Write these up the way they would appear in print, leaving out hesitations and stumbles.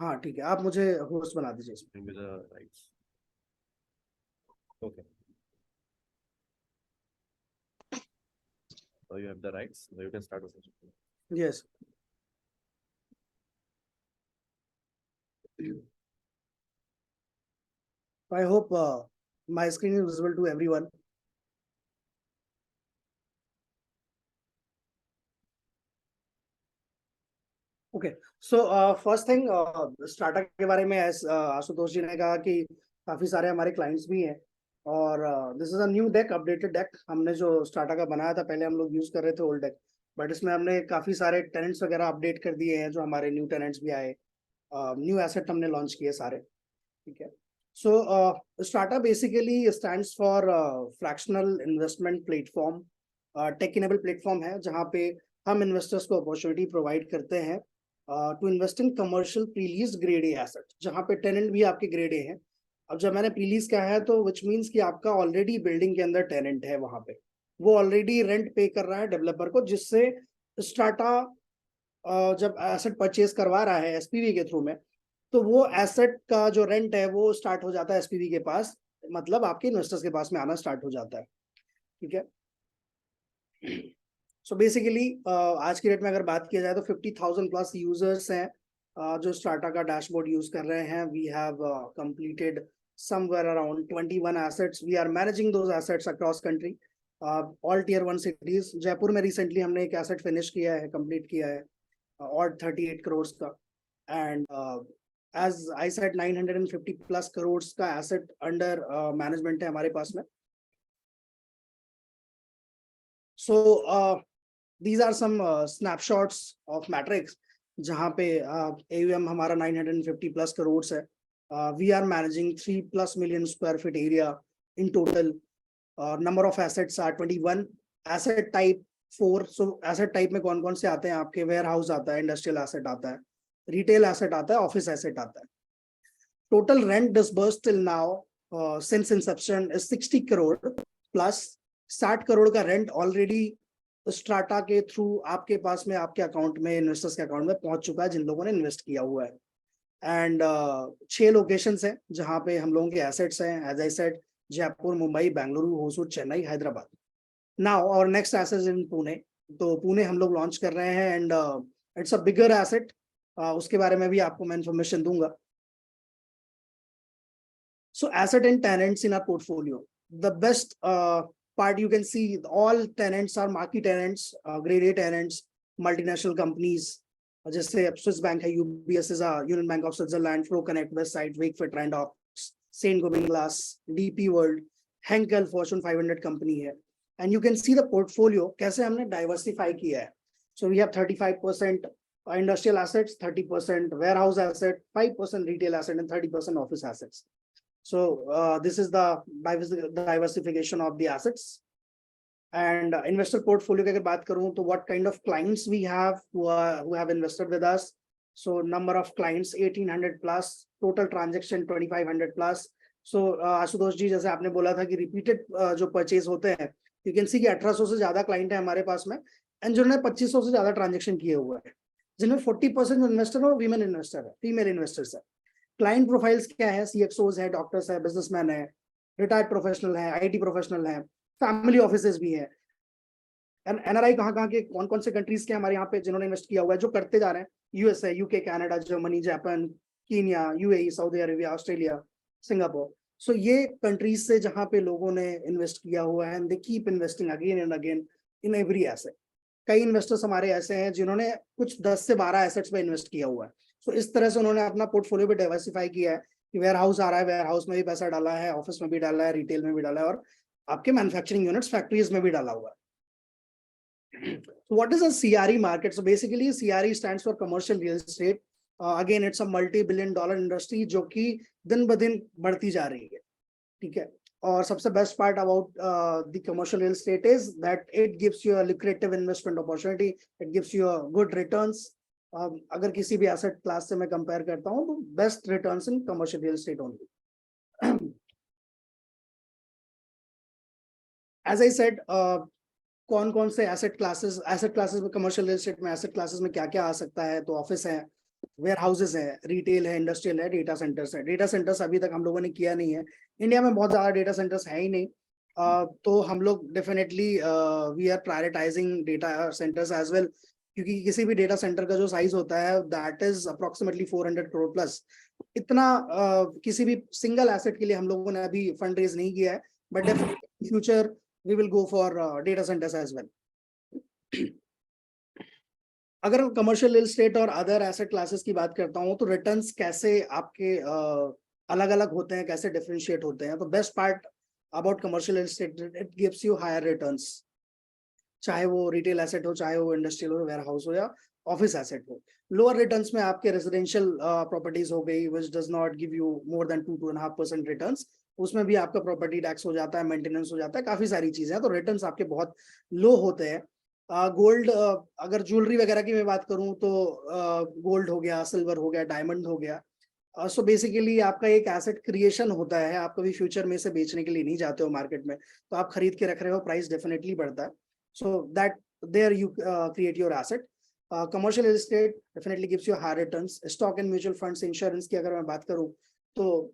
हाँ ठीक है, आप मुझे होस्ट बना दीजिए इसमें। Give me the rights. Okay. So you have the rights. So you can start the session. Yes. I hope my screen is visible to everyone. Okay, so first thing, startup के बारे में आशुतोष जी ने कहा कि काफी सारे हमारे क्लाइंट्स भी हैं, और this is a new deck, updated deck. हमने जो स्टार्टअप का बनाया था पहले हम लोग यूज कर रहे थे ओल्ड डेक, बट इसमें हमने काफी सारे टेनेंट्स वगैरह अपडेट कर दिए हैं, जो हमारे न्यू टेनेंट्स भी आए, न्यू एसेट हमने लॉन्च किए सारे। ठीक है, so startup basically stands for fractional investment platform, tech enable platform है जहाँ पे हम इन्वेस्टर्स को अपॉर्चुनिटी प्रोवाइड करते हैं to invest in commercial prelease grade A asset, जहाँ पे टेनेंट भी आपके ग्रेड ए हैं। अब जब मैंने प्रीलीज कहा है तो विच मीन्स कि आपका ऑलरेडी बिल्डिंग के अंदर टेनेंट है, वहां पे वो ऑलरेडी रेंट पे कर रहा है डेवलपर को, जिससे स्टार्टा जब एसेट परचेज करवा रहा है एसपीवी के थ्रू में, तो वो एसेट का जो रेंट है वो स्टार्ट हो जाता है एसपीवी के पास, मतलब आपके इन्वेस्टर्स के पास में आना स्टार्ट हो जाता है। ठीक है, सो बेसिकली आज की डेट में अगर बात किया जाए तो 50,000 प्लस यूजर्स हैं जो स्टार्टा का डैशबोर्ड यूज कर रहे हैं। We have completed somewhere around 21 assets. We are managing those assets across country, all tier 1 cities. Jaipur में recently हमने एक asset finish किया है, complete किया है, और 38 crores का, and as I said 950 plus crores का asset under management है हमारे पास में। So these are some snapshots of metrics जहाँ पे AUM हमारा 950 plus crores है। We are managing 3+ million square feet area in total. Number of assets are 21. Asset type 4. So asset type में कौन कौन से आते हैं आपके? वेयर हाउस आता है, इंडस्ट्रियल एसेट आता है, रिटेल एसेट आता है, ऑफिस एसेट आता है। Total rent disbursed till now since Inception is 60 crore plus. 60 crore का रेंट ऑलरेडी स्ट्राटा के थ्रू आपके पास में, आपके अकाउंट में, इन्वेस्टर्स के अकाउंट में पहुंच चुका है जिन लोगों ने इन्वेस्ट किया हुआ है। एंड 6 लोकेशंस हैं जहां पे हम लोगों के एसेट्स हैं, as I said, Jaipur, Mumbai, Bengaluru, Hosur, Chennai, Hyderabad. Now और नेक्स्ट एसेट इन पुणे। तो पुणे हम लोग लॉन्च कर रहे हैं, and it's a bigger asset, उसके बारे में भी आपको मैं इंफॉर्मेशन दूंगा। So asset and tenants in our portfolio, the best part you can see, all tenants are marquee tenants, grade A tenants, multinational companies, जैसे स्विस बैंक है, UBS is union bank of Switzerland, flow connect, west side, Wakefit, Randox, saint Gobain glass, DP world, Henkel, fortune 500 company है। And you can see the portfolio कैसे हमने diversify किया है। So we have 35% industrial assets, 30% warehouse asset, 5% retail asset, and 30% office assets. So this is the diversification of the assets. And investor portfolio की अगर बात करूं तो what kind of clients we have who have invested with us. So number of clients 1800 plus, total transaction 2500 plus. So Ashutosh जी, जैसे आपने बोला था कि रिपीटेड जो परचेज होते हैं, यू कैन सी कि 1800 से ज्यादा क्लाइंट है हमारे पास में, एंड जिन्होंने 2500 से ज्यादा ट्रांजेक्शन किए हुए हैं, जिनमें 40% इन्वेस्टर है, वीमेन इन्वेस्टर है, फीमेल इन्वेस्टर्स है। क्लाइंट प्रोफाइल्स क्या है? सीएक्सओज है, डॉक्टर्स है, बिजनेसमैन है, रिटायर्ड प्रोफेशनल है, आईटी प्रोफेशनल है, फैमिली ऑफिसेज भी है। एनआरआई कहाँ के, कौन कौन से कंट्रीज के हमारे यहाँ पे जिन्होंने इन्वेस्ट किया हुआ है, जो करते जा रहे हैं, USA, UK, Canada, Germany, Japan, Kenya, UAE, Saudi Arabia, Australia, Singapore. So ये कंट्रीज से जहाँ पे लोगों ने इन्वेस्ट किया हुआ है, and they keep investing again and again in every asset. कई इन्वेस्टर्स हमारे ऐसे हैं जिन्होंने कुछ 10 से 12 एसेट्स पे इन्वेस्ट किया हुआ है। सो इस तरह से उन्होंने अपना पोर्टफोलियो भी डाइवर्सिफाई किया है कि वेयर हाउस आ रहा है, वेयर हाउस में भी पैसा डाला है, ऑफिस में भी डाला है, रिटेल में भी डाला है, और आपके मैन्युफैक्चरिंग यूनिट्स, फैक्ट्रीज में भी डाला हुआ है। So what is a CRE market? So basically CRE stands for commercial real estate. Again it's a multi-billion dollar industry जो कि दिन ब दिन बढ़ती जा रही है। ठीक है, और सबसे best part about the commercial real estate is that it gives you a lucrative investment opportunity, it gives you a good returns. अगर किसी भी एसेट क्लास से मैं कंपेयर करता हूँ तो best returns in commercial real estate only. As I said, कौन कौन से एसेट क्लासेस में, कमर्शियल रियल एस्टेट में एसेट क्लासेस में क्या क्या आ सकता है? तो ऑफिस है, वेयर हाउसेज है, रिटेल है, इंडस्ट्रियल है, डेटा सेंटर्स है। डेटा सेंटर्स अभी तक हम लोगों ने किया नहीं है, इंडिया में बहुत ज्यादा डेटा सेंटर्स है ही नहीं। तो हम लोग definitely we are prioritising data centres as well, क्योंकि किसी भी डेटा सेंटर का जो साइज होता है that is approximately 400 crore plus. इतना किसी भी सिंगल एसेट के लिए हम लोगों ने अभी फंड रेज नहीं किया है, but definitely future we will go for data centres as well. अगर कमर्शियल रियल एस्टेट और अदर एसेट क्लासेस की बात करता हूँ, तो रिटर्न्स कैसे आपके अलग अलग होते हैं, कैसे डिफरेंशिएट होते हैं। तो best part about commercial real estate, it gives you hire returns, चाहे वो रिटेल एसेट हो, चाहे वो इंडस्ट्रियल हो, वेयर हाउस हो, या ऑफिस एसेट हो। लोअर रिटर्न्स में आपके रेजिडेंशियल प्रॉपर्टीज हो गई, which does not give you more than 2-2.5% returns. उसमें भी आपका प्रॉपर्टी टैक्स हो जाता है, मेंटेनेंस हो जाता है, काफी सारी चीजें हैं, तो रिटर्न्स आपके बहुत लो होते हैं। गोल्ड, अगर ज्वेलरी वगैरह की मैं बात करूं तो गोल्ड हो गया, सिल्वर हो गया, डायमंड हो गया। सो बेसिकली आपका एक एसेट क्रिएशन होता है, आप कभी फ्यूचर में से बेचने के लिए नहीं जाते हो मार्केट में, तो आप खरीद के रख रहे हो, प्राइस डेफिनेटली बढ़ता है। So that there you create your asset. Commercial real estate definitely gives you high returns. Stock and mutual funds, insurance की अगर मैं बात करूं तो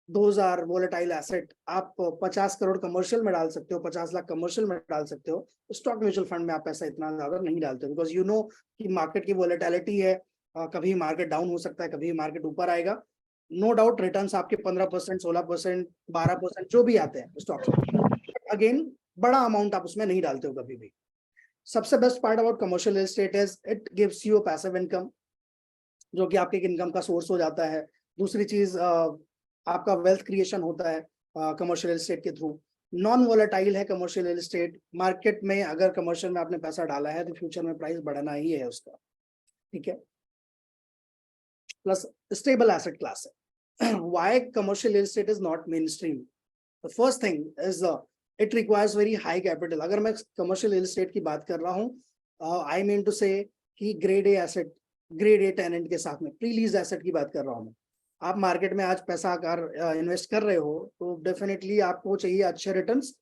दोज आर वोलेटाइल एसेट। आप 50 करोड़ कमर्शियल में डाल सकते हो, 50 लाख कमर्शियल में डाल सकते हो। स्टॉक म्यूचुअल फंड में आप पैसा इतना ज्यादा नहीं डालते, बिकॉज यू नो कि मार्केट की वोलेटिलिटी है, कभी मार्केट डाउन हो सकता है, कभी मार्केट ऊपर आएगा। नो डाउट रिटर्न्स आपके 15%, 16%, 12% जो भी आते हैं स्टॉक्स में, अगेन बड़ा अमाउंट आप उसमें नहीं डालते हो कभी भी। सबसे best part about commercial real estate is it gives you passive income, जो कि आपके इनकम का सोर्स हो जाता है। दूसरी चीज, आपका वेल्थ क्रिएशन होता है कमर्शियल रियल एस्टेट के थ्रू। नॉन वोलेटाइल है कमर्शियल रियल एस्टेट। मार्केट में अगर कमर्शियल में आपने पैसा डाला है तो फ्यूचर में प्राइस बढ़ना ही है उसका, ठीक है। प्लस स्टेबल एसेट क्लास है। Why commercial real estate is not main stream? The first thing is it requires very high capital. अगर मैं कमर्शियल रियल एस्टेट की बात कर रहा हूँ, आई मीन टू से कि grade A asset, grade A tenant के साथ में प्री लीज एसेट की बात कर रहा हूँ मैं। आप मार्केट में आज पैसा अगर इन्वेस्ट कर रहे हो तो डेफिनेटली आपको चाहिए अच्छे returns,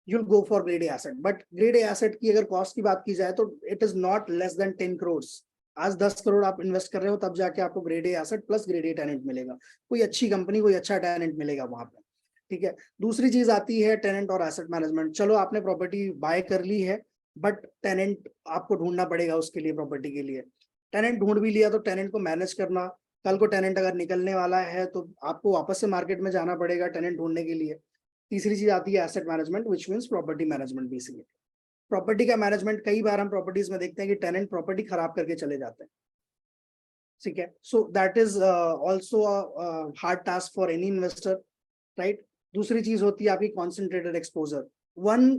you'll go for grade A asset, but grade A asset की अगर कॉस्ट की बात की जाए तो it is not less than 10 crores। आज 10 करोड़ आप इन्वेस्ट कर रहे हो तब जाके आपको grade A asset plus grade A tenant मिलेगा, कोई अच्छी कंपनी, कोई अच्छा टेनेंट मिलेगा वहां पे, ठीक है। दूसरी चीज आती है टेनेंट और एसेट मैनेजमेंट। चलो आपने प्रॉपर्टी बाय कर ली है, बट टेनेंट आपको ढूंढना पड़ेगा उसके लिए, प्रॉपर्टी के लिए। टेनेंट ढूंढ भी लिया तो टेनेंट को मैनेज करना, कल को टेनेंट अगर निकलने वाला है तो आपको वापस से मार्केट में जाना पड़ेगा टेनेंट ढूंढने के लिए। तीसरी चीज आती है asset management, which means property management. Basically property का मैनेजमेंट, कई बार हम प्रॉपर्टीज में देखते हैं कि टेनेंट प्रॉपर्टी खराब करके चले जाते हैं, ठीक है। So that is also hard task for any investor, right. दूसरी चीज होती है आपकी concentrated exposure. One,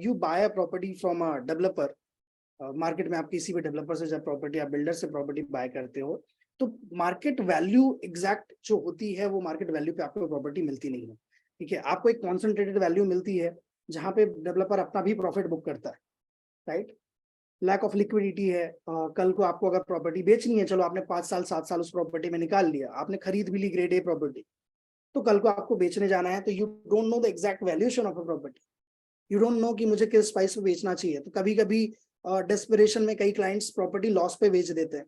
you buy a property from a developer. Market में आप किसी भी डेवलपर से जब प्रॉपर्टी, आप बिल्डर से प्रॉपर्टी बाय करते हो तो मार्केट वैल्यू एग्जैक्ट जो होती है वो मार्केट वैल्यू पे आपको प्रॉपर्टी मिलती नहीं है, ठीक है। आपको एक कॉन्सेंट्रेटेड वैल्यू मिलती है जहां पे डेवलपर अपना भी प्रॉफिट बुक करता है, राइट। लैक ऑफ लिक्विडिटी है। कल को आपको अगर प्रॉपर्टी बेचनी है, चलो आपने 5 साल 7 साल उस प्रॉपर्टी में निकाल लिया, आपने खरीद भी ली ग्रेड ए प्रॉपर्टी, तो कल को आपको बेचने जाना है तो you don't know the exact valuation of a property, you don't know कि मुझे किस प्राइस पे बेचना चाहिए। तो कभी कभी डेस्परेशन में कई क्लाइंट्स प्रॉपर्टी लॉस पे बेच देते हैं,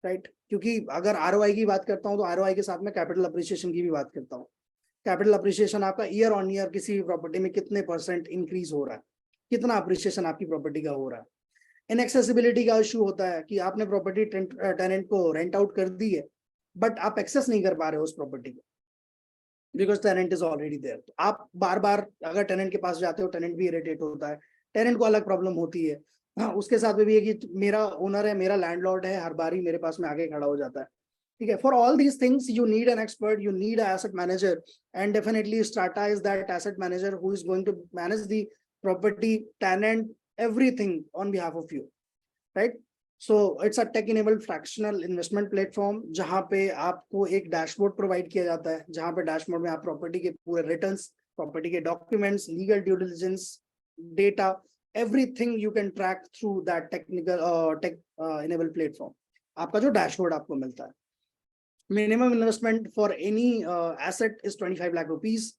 राइट। क्योंकि अगर आरओआई की बात करता हूँ तो आरओआई के साथ में कैपिटल अप्रिसिएशन की भी बात करता हूँ। कैपिटल अप्रिसिएशन आपका ईयर ऑन ईयर किसी भी प्रॉपर्टी में कितने % इंक्रीज हो रहा है, कितना अप्रिसिएशन आपकी प्रॉपर्टी का हो रहा है। इनएक्सेसिबिलिटी का इशू होता है कि आपने प्रॉपर्टी टेनेंट को रेंट आउट कर दी है, बट आप एक्सेस नहीं कर पा रहे हो उस प्रॉपर्टी को, because tenant is already there. तो आप बार बार अगर टेनेंट के पास जाते हो, टेनेंट भी इरिटेट होता है, टेनेंट को अलग प्रॉब्लम होती है। हाँ, उसके साथ में भी है कि मेरा ओनर है, मेरा लैंडलॉर्ड है, हर बार ही मेरे पास में आगे खड़ा हो जाता है, ठीक है। For all these things you need an expert, you need a asset manager, and definitely Strata is that asset manager who is going to manage the property, tenant, everything on behalf of you, right. So it's a tech enabled fractional investment platform, जहां पे आपको एक dashboard provide किया जाता है, जहां पे dashboard में आप प्रॉपर्टी के पूरे रिटर्न्स, प्रॉपर्टी के documents, legal due diligence, data, everything you can track through that tech enabled platform. आपका जो डैशबोर्ड आपको मिलता है। Minimum investment for any asset is 25 lakh rupees.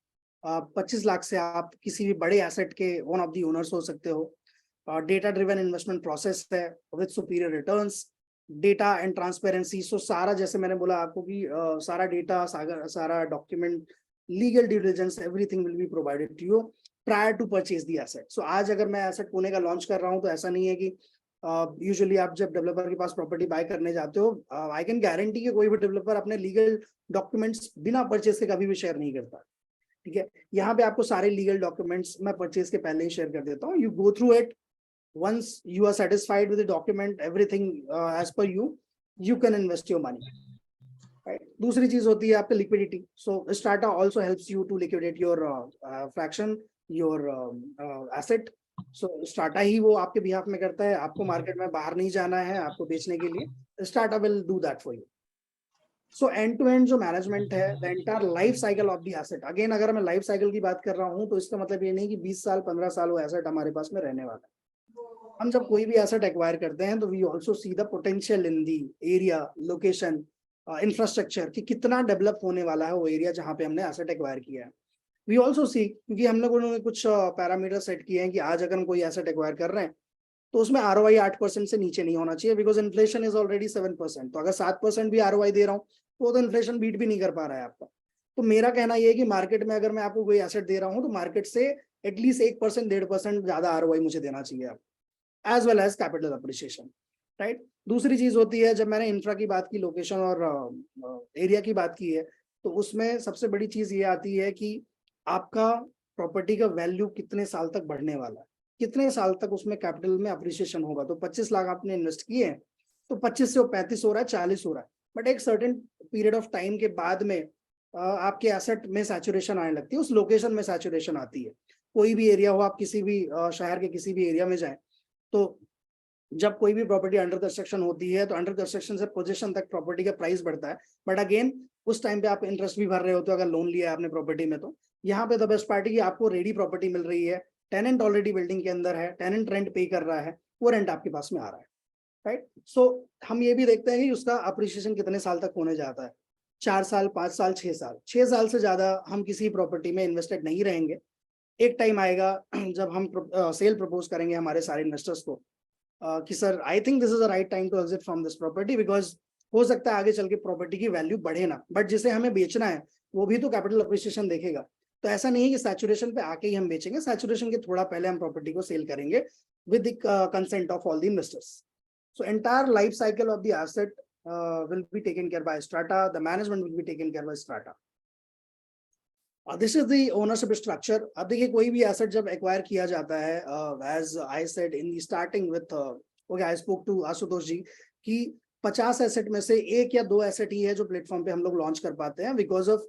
25 lakh से आप किसी भी बड़े एसेट के वन ऑफ द ओनर्स हो सकते हो। डेटा ड्रिवन इन्वेस्टमेंट प्रोसेस है with superior returns. Data and transparency, so सारा जैसे मैंने बोला आपको कि सारा डेटा, सारा document, legal due diligence, everything will be provided to you prior to purchase the asset. So आज अगर मैं एसेट पुणे का लॉन्च कर रहा हूँ तो ऐसा नहीं है कि यूजुअली आप जब डेवलपर के पास प्रॉपर्टी बाय करने जाते हो, आई कैन गारंटी कि कोई भी डेवलपर अपने लीगल डॉक्यूमेंट्स बिना परचेज के कभी भी शेयर नहीं करता। ठीक है, यहाँ पे आपको सारे लीगल डॉक्यूमेंट्स मैं परचेज के पहले ही शेयर कर देता हूँ। You go through it, once you are satisfied with the document, everything as per you, you can invest your money, right? दूसरी चीज होती है आपका liquidity. So Strata also helps you to liquidate your fraction, your asset. So Strata ही वो आपके behalf में करता है, आपको मार्केट में बाहर नहीं जाना है आपको बेचने के लिए, Strata will do that for you. So end to end जो मैनेजमेंट है, the entire life cycle of the asset. Again अगर मैं लाइफ साइकिल की बात कर रहा हूँ तो इसका मतलब ये नहीं कि 20 साल 15 साल वो एसेट हमारे पास में रहने वाला है। हम जब कोई भी एसेट एक्वायर करते हैं तो we also see the potential in the area, location, infrastructure कि कितना डेवलप होने वाला है वो एरिया जहाँ पे हमने एसेट एक्वायर किया है। वी ऑल्सो सी, क्योंकि हम लोगों ने कुछ पैरामीटर सेट किए हैं कि आज अगर हम कोई एसेट एक्वायर कर रहे हैं तो उसमें ROI 8% से नीचे नहीं होना चाहिए, बिकॉज इन्फ्लेशन इज ऑलरेडी 7%। तो अगर 7% भी ROI दे रहा हूँ तो इन्फ्लेशन बीट भी नहीं कर पा रहा है आपका। तो मेरा कहना यह है कि मार्केट में अगर मैं आपको कोई एसेट दे रहा हूँ तो मार्केट से एटलीस्ट 1% 1.5% ज्यादा ROI मुझे देना चाहिए आप, as well as capital appreciation, right. दूसरी चीज होती है, जब मैंने इंफ्रा की बात की, लोकेशन और एरिया की बात की है, तो उसमें सबसे बड़ी चीज ये आती है कि आपका प्रॉपर्टी का वैल्यू कितने साल तक बढ़ने वाला है, कितने साल तक उसमें कैपिटल में अप्रिशिएशन होगा। तो 25 लाख आपने इन्वेस्ट किए हैं तो 25 से वो 35 हो रहा है, 40 हो रहा है, बट एक सर्टेन पीरियड ऑफ टाइम के बाद में आपके एसेट में सैचुरेशन आने लगती है, उस लोकेशन में सैचुरेशन आती है। कोई भी एरिया हो, आप किसी भी शहर के किसी भी एरिया में जाएं, तो जब कोई भी प्रॉपर्टी अंडर कंस्ट्रक्शन होती है तो अंडर कंस्ट्रक्शन से पोजीशन तक प्रॉपर्टी का प्राइस बढ़ता है, बट अगेन उस टाइम पे आप इंटरेस्ट भी भर रहे होते हो अगर लोन लिया है आपने प्रॉपर्टी में। तो यहाँ पे द बेस्ट पार्टी की आपको रेडी प्रॉपर्टी मिल रही है, टेनेंट ऑलरेडी बिल्डिंग के अंदर है, टेनेंट रेंट पे कर रहा है, वो रेंट आपके पास में आ रहा है, राइट। सो हम ये भी देखते हैं कि उसका अप्रिशिएशन कितने साल तक होने जाता है, 4 साल, 5 साल, 6 साल। 6 साल से ज्यादा हम किसी प्रॉपर्टी में इन्वेस्टेड नहीं रहेंगे। एक टाइम आएगा जब हम सेल प्रपोज करेंगे हमारे सारे इन्वेस्टर्स को कि sir I think this is the right time to exit from this property, because हो सकता है आगे चल के प्रॉपर्टी की वैल्यू बढ़े ना, बट जिसे हमें बेचना है वो भी तो कैपिटल अप्रिशिएशन देखेगा। तो ऐसा नहीं है कि सैचुरेशन पे आके ही हम बेचेंगे, सैचुरेशन के थोड़ा पहले हम प्रॉपर्टी को सेल करेंगे with the consent of all the investors. So entire life cycle of the asset will be taken care by Strata, the management will be taken care by Strata. This is the ownership structure. अब देखिए कोई भी asset जब acquire किया जाता है, as I said in the starting with okay, I spoke to Ashutosh जी कि 50 asset में से 1 या 2 एसेट ही है जो प्लेटफॉर्म पे हम लोग लॉन्च कर पाते हैं because of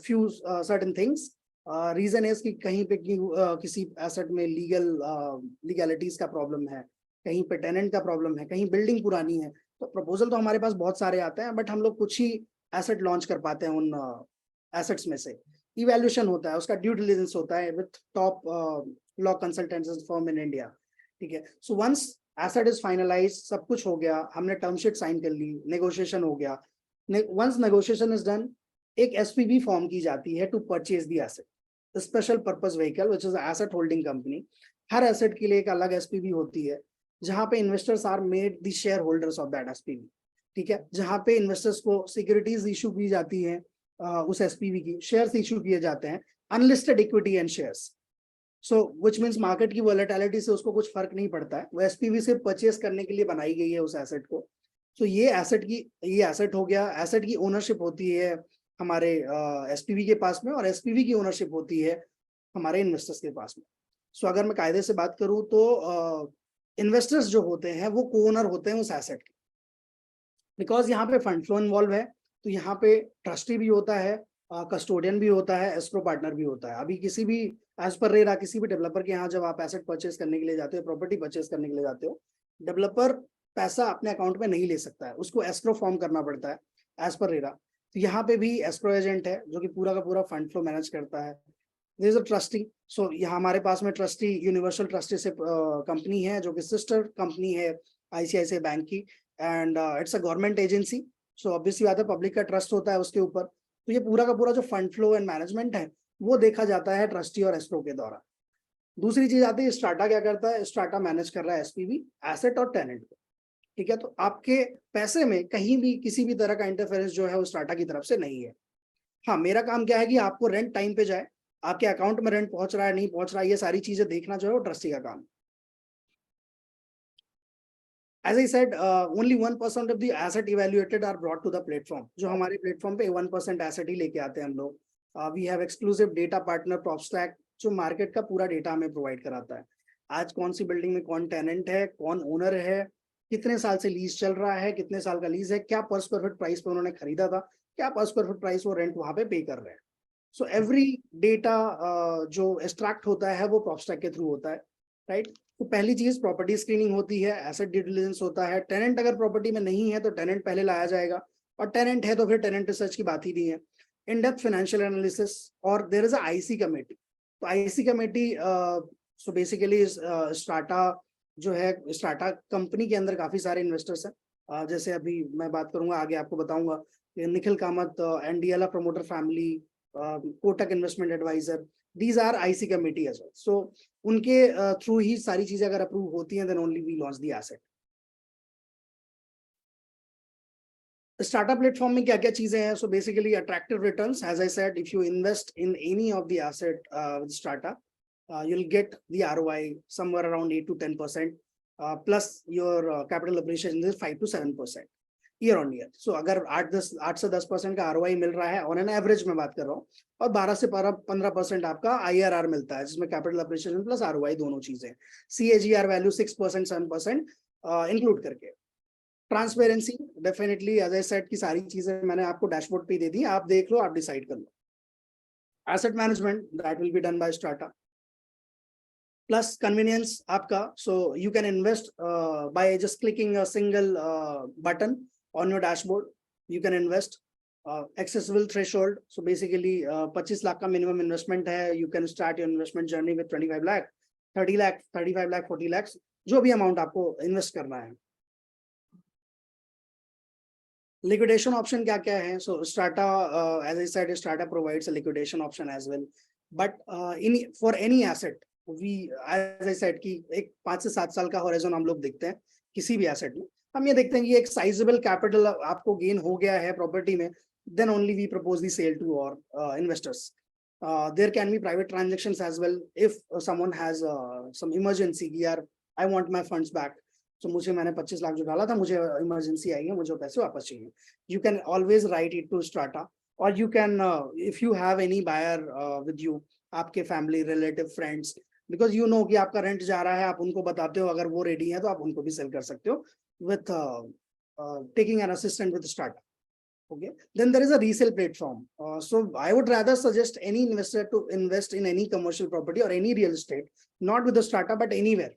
few certain things. Reason है कि कहीं पे किसी एसेट में लीगैलिटीज का प्रॉब्लम है, कहीं पे टेनेंट का प्रॉब्लम है, कहीं बिल्डिंग पुरानी है। तो प्रपोजल तो हमारे पास बहुत सारे आते हैं, बट हम लोग कुछ ही एसेट लॉन्च कर पाते हैं उन एसेट्स में से। इवैल्यूएशन होता है, उसका ड्यू डिलिजेंस होता है with top law consultancy firm in India, ठीक है। So once asset is finalise, सब कुछ हो गया, हमने टर्म शीट साइन कर ली, नेगोशिएशन हो गया, वंस नेगोशिएशन इज डन, एक SPV फॉर्म की जाती है to purchase the asset, special purpose vehicle which is asset holding company. हर एसेट के लिए एक अलग SPV होती है जहां पे investors are made the shareholders of that SPV, ठीक है। जहां पे इन्वेस्टर्स को सिक्योरिटीज इशू की जाती है, उस SPV की शेयर्स इशू किए जाते हैं, unlisted equity and shares. So which means market की वोलेटिलिटी से उसको कुछ फर्क नहीं पड़ता है, वो SPV से परचेस करने के लिए बनाई गई है उस एसेट को। सो ये एसेट हो गया। एसेट की ओनरशिप होती है हमारे SPV के पास में, और SPV की ओनरशिप होती है हमारे इन्वेस्टर्स के पास में। सो अगर मैं कायदे से बात करूं तो इन्वेस्टर्स जो होते हैं वो को-ओनर होते हैं उस एसेट के, बिकॉज यहाँ पे फंड फ्लो इन्वॉल्व है। तो यहाँ पे ट्रस्टी भी होता है, कस्टोडियन भी होता है, एस्क्रो पार्टनर भी होता है। अभी किसी भी एज पर रेरा किसी भी डेवलपर के यहाँ जब आप एसेट परचेज करने के लिए जाते हो, प्रॉपर्टी परचेज करने के लिए जाते हो, डेवलपर पैसा अपने अकाउंट में नहीं ले सकता है, उसको एस्क्रो फॉर्म करना पड़ता है एज पर रेरा। तो यहाँ पे भी एस्क्रो एजेंट है जो कि पूरा का पूरा फंड फ्लो मैनेज करता है। There is a trustee. So यहाँ हमारे पास में ट्रस्टी यूनिवर्सल ट्रस्टी से कंपनी है जो कि सिस्टर कंपनी है ICICI बैंक की, and it's a government agency. So obviously बात है, पब्लिक का ट्रस्ट होता है उसके ऊपर। तो ये पूरा का पूरा जो फंड फ्लो एंड मैनेजमेंट है वो देखा जाता है ट्रस्टी और एस्क्रो के द्वारा। दूसरी चीज आती है स्ट्राटा क्या करता है, स्ट्राटा मैनेज कर रहा है SPV, एसेट और टेनेंट को। ठीक है, तो आपके पैसे में कहीं भी किसी भी तरह का इंटरफेरेंस जो है वो स्टार्टा की तरफ से नहीं है। हाँ, मेरा काम क्या है कि आपको रेंट टाइम पे जाए, आपके अकाउंट में रेंट पहुंच रहा है नहीं पहुंच रहा है, ये सारी चीजें देखना जो है वो ट्रस्टी का काम है। As I said, only 1% of the asset evaluated are brought to the platform. जो हमारे प्लेटफॉर्म पे 1% एसेट ही लेके आते हैं हम लोग। We have exclusive data partner PropStack, जो मार्केट का पूरा डेटा हमें प्रोवाइड कराता है। आज कौन सी बिल्डिंग में कौन टेनेंट है, कौन ओनर है, कितने साल से लीज चल रहा है, कितने साल का लीज है, क्या पर स्क्वायर फुट प्राइस पे उन्होंने खरीदा था, क्या पर स्क्वायर फुट प्राइस वो रेंट वहां पे कर रहे हैं। सो एवरी डेटा जो एक्सट्रैक्ट होता है वो प्रॉपस्टैक के थ्रू होता है, राइट। तो पहली चीज प्रॉपर्टी स्क्रीनिंग होती है, एसेट ड्यू डिलिजेंस होता है। टेनेंट अगर प्रॉपर्टी में नहीं है तो टेनेंट पहले लाया जाएगा, और टेनेंट है तो फिर टेनेंट रिसर्च की बात ही नहीं है। इन डेप्थ फाइनेंशियल एनालिसिस, और देयर इज आईसी कमेटी। तो आईसी कमेटी सो बेसिकली स्टार्टा जो है, स्टार्टा कंपनी के अंदर काफी सारे इन्वेस्टर्स हैं। जैसे अभी मैं बात करूंगा, आगे आपको बताऊंगा, निखिल कामत, एनडीएलआ promoter family, Kotak investment adviser, these are IC committee as well. So उनके थ्रू ही सारी चीजें अगर अप्रूव होती हैं, then only we launch the asset. Startup platform में क्या क्या चीजें हैं? So basically attractive returns, as I said, if you invest in any of the asset with startup, you'll get the ROI somewhere around 8 to 10%, plus your capital appreciation is 5 to 7% year on year. So अगर 8 से 10% का ROI मिल रहा है on an average में बात कर रहा हूँ, और 12 से 15% आपका IRR मिलता है, जिसमें कैपिटल अप्रिशिएशन प्लस ROI दोनों चीजें, CAGR वैल्यू 6% 7% इंक्लूड करके। Transparency, definitely as I said की सारी चीजें मैंने आपको डैशबोर्ड पे दे दी, आप देख लो, आप डिसाइड कर लो। Asset management, that will be done by Strata, plus convenience आपका। So you can invest by just clicking a single button on your dashboard. You can invest. Accessible threshold, so basically 25 lakh का minimum investment है। You can start your investment journey with 25 lakh, 30 lakh, 35 lakh, 40 lakh, जो भी amount आपको invest करना है। Liquidation option क्या क्या है? So Strata, as I said, Strata provides a liquidation option as well, but in for any asset we, as I said, कि एक 5 से 7 साल का हॉरिजॉन हम लोग देखते हैं किसी भी एसेट में। हम ये देखते हैं कि एक साइजेबल कैपिटल आपको गेन हो गया है प्रॉपर्टी में, then only we propose the sale to और investors. There can be private transactions as well, if someone has some emergency कि यार I want my funds back, तो मुझे, मैंने 25 लाख जो डाला था, मुझे इमरजेंसी आई है, मुझे पैसे वापस चाहिए, you can always write it to Strata. और you can, if you have any buyer with you, आपके family relative friends, because you know कि आपका रेंट जा रहा है, आप उनको बताते हो, अगर वो रेडी है तो आप उनको भी सेल कर सकते हो with taking an assistant with startup. Okay, then there is a resale platform. So I would rather suggest any investor to invest in any commercial property or any real estate, not with the startup but anywhere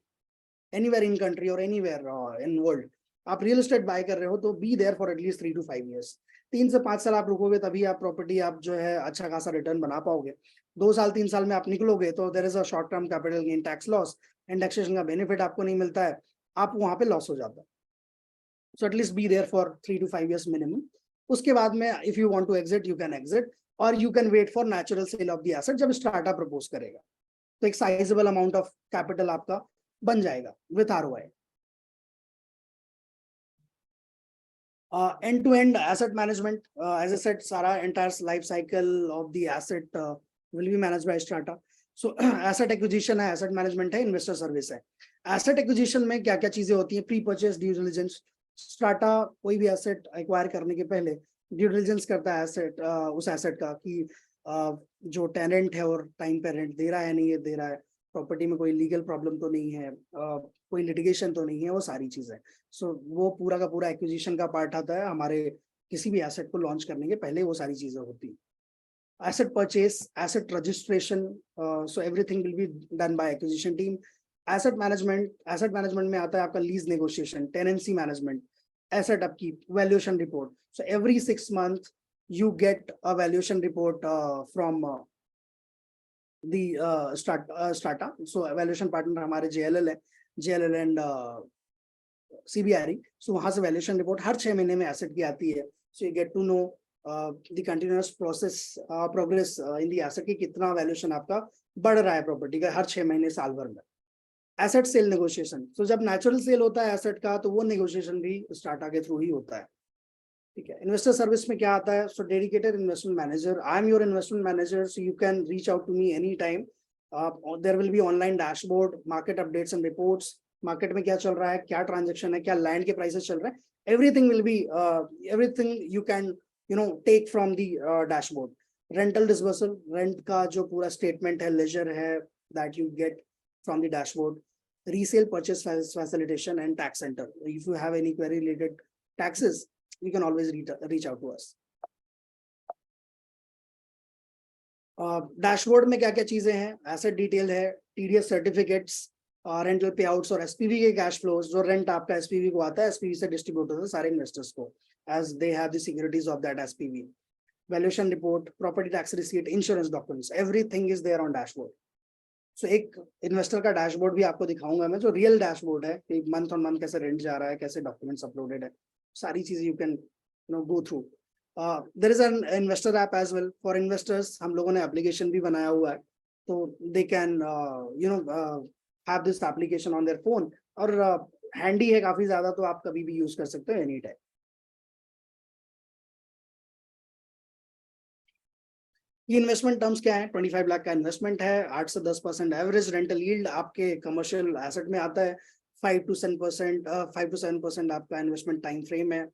in country or anywhere in world. आप real estate buy कर रहे हो तो be there for at least 3 to 5 years। 3 से 5 साल आप रुकोगे, तभी आप प्रॉपर्टी, आप जो है अच्छा खासा रिटर्न बना पाओगे। 2 साल 3 साल में आप निकलोगे तो there is a short term capital gain, tax loss, indexation का बेनिफिट आपको नहीं मिलता है, आप वहां पे लॉस हो जाता है। So at least be there for 3 to 5 years minimum. उसके बाद में if you want to exit, you can exit, or you can wait for natural sale of the asset जब स्टार्टअप प्रपोज करेगा, तो एक साइजेबल अमाउंट ऑफ कैपिटल आपका बन जाएगा with ROI। End to end asset management, as I said, सारा entire life cycle of the asset will be managed by Strata. So asset acquisition है, asset management है, investor service है। asset acquisition में क्या क्या चीजें होती हैं? प्री परचेज ड्यू डिलिजेंस, स्टार्टा कोई भी एसेट एक्वायर करने के पहले ड्यू डिलिजेंस करता है एसेट, उस एसेट का, कि जो टेनेंट है और टाइम पे रेंट दे रहा है नहीं दे रहा है, प्रॉपर्टी में कोई लीगल प्रॉब्लम तो नहीं है, कोई लिटिगेशन तो नहीं है, वो सारी चीजें। सो वो पूरा का पूरा एक्विजिशन का पार्ट आता है हमारे किसी भी एसेट को लॉन्च करने के पहले, वो सारी चीजें होती है। Asset purchase, asset registration, so everything will be done bye acquisition team. Asset management में आता है आपका lease negotiation, tenancy management, asset upkeep, valuation report. So every 6 months you get a valuation report from the startup. So valuation partner हमारे JLL है, JLL and CBRE. So वहां से valuation report हर 6 महीने में एसेट की आती है। So you get to know the continuous progress in the asset, कि कितना वैल्यूएशन आपका बढ़ रहा है प्रॉपर्टी का हर 6 महीने साल भर में। एसेट सेल नेगोशिएशन, तो जब नेचुरल सेल होता है एसेट का तो वो नेगोशिएशन भी स्टार्टा के थ्रू ही होता है, ठीक है। इन्वेस्टर सर्विस में क्या आता है, so dedicated investment manager, I am your investment manager, so you can reach out to me any time. There will be online dashboard, market updates and reports, market में क्या चल रहा है, क्या ट्रांजेक्शन है, क्या लैंड के प्राइसेस चल रहे हैं, everything will be everything you can take from the dashboard. Rental disbursal, rent का जो पूरा स्टेटमेंट है, लेजर है, that you get from the dashboard. Resale purchase facilitation and tax center, if you have any query related taxes, you can always reach out to us. Dashboard में क्या क्या चीजें हैं, एसेट डिटेल है, TDS certificates, rental पे outs और SPV के cash flows, जो रेंट आपका एसपीवी को आता है, एसपीवी से डिस्ट्रीब्यूट होता है सारे इन्वेस्टर्स को, as they have the securities of that SPV. Valuation report, property tax receipt, insurance documents, everything is there on dashboard. So एक इन्वेस्टर का डैशबोर्ड भी आपको दिखाऊंगा मैं, जो रियल डैशबोर्ड है, मंथ ऑन मंथ कैसे रेंट जा रहा है, कैसे डॉक्यूमेंट्स अपलोडेड है, सारी चीजें you can go through. There is an investor app as well for investors, हम लोगों ने एप्लीकेशन भी बनाया हुआ है, तो they can have this application on their phone, और हैंडी है काफी ज्यादा, तो आप कभी भी यूज कर सकते हो एनी टाइम। ये इन्वेस्टमेंट टर्म्स क्या है, 25 लाख का इन्वेस्टमेंट है, 8 से 10% एवरेज रेंटल यील्ड आपके कमर्शियल एसेट में आता है, 5 to 7% आपका इन्वेस्टमेंट टाइम फ्रेम है,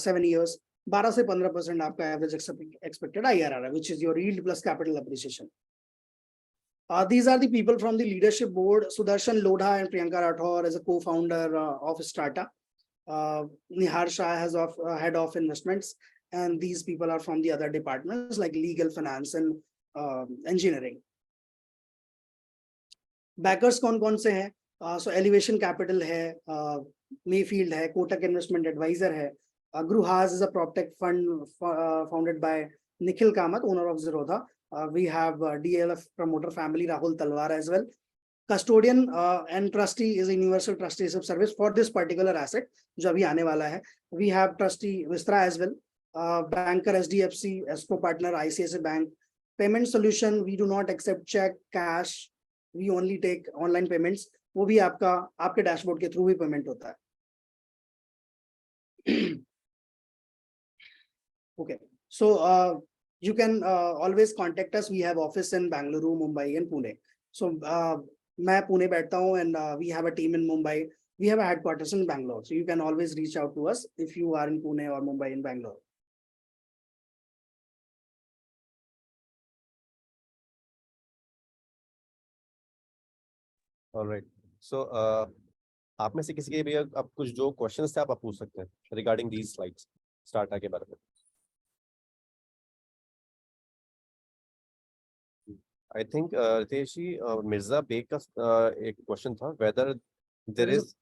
7 years, 12 से 15% आपका एवरेज एक्सपेक्टेड IRR है, which is your yield plus capital appreciation. These are the people from the leadership board. Sudarshan Lodha and Priyanka Rathore as a co-founder of Strata. Nihar Shah has head of investments, and these people are from the other departments like legal, finance, and engineering. Backers कौन से हैं? So Elevation Capital है, Mayfield है, Kotak Investment Advisor है, Gruhas is a PropTech fund founded by Nikhil Kamath, owner of Zerodha. We have DLF promoter family Rahul Talwar as well. Custodian and trustee is a universal trusteeship service for this particular asset जो अभी आने वाला है. We have trustee Vistra as well. Banker SDFC, escrow partner ICICI Bank. Payment solution, we do not accept check, cash. We only take online payments. वो भी आपके dashboard के through ही payment होता है. Okay, so you can always contact us. We have office in Bangalore, Mumbai, and Pune. So मैं पुणे बैठता हूँ, and we have a team in Mumbai. We have a headquarters in Bangalore. So you can always reach out to us if you are in Pune or Mumbai in Bangalore. All right. So आप में से किसी के भी अब कुछ जो questions थे आप पूछ सकते हैं रिगार्डिंग दीज स्लाइड्स स्टार्टा के बारे में. आई थिंक रितेश जी मिर्जा बेग का एक क्वेश्चन था वेदर देयर इज.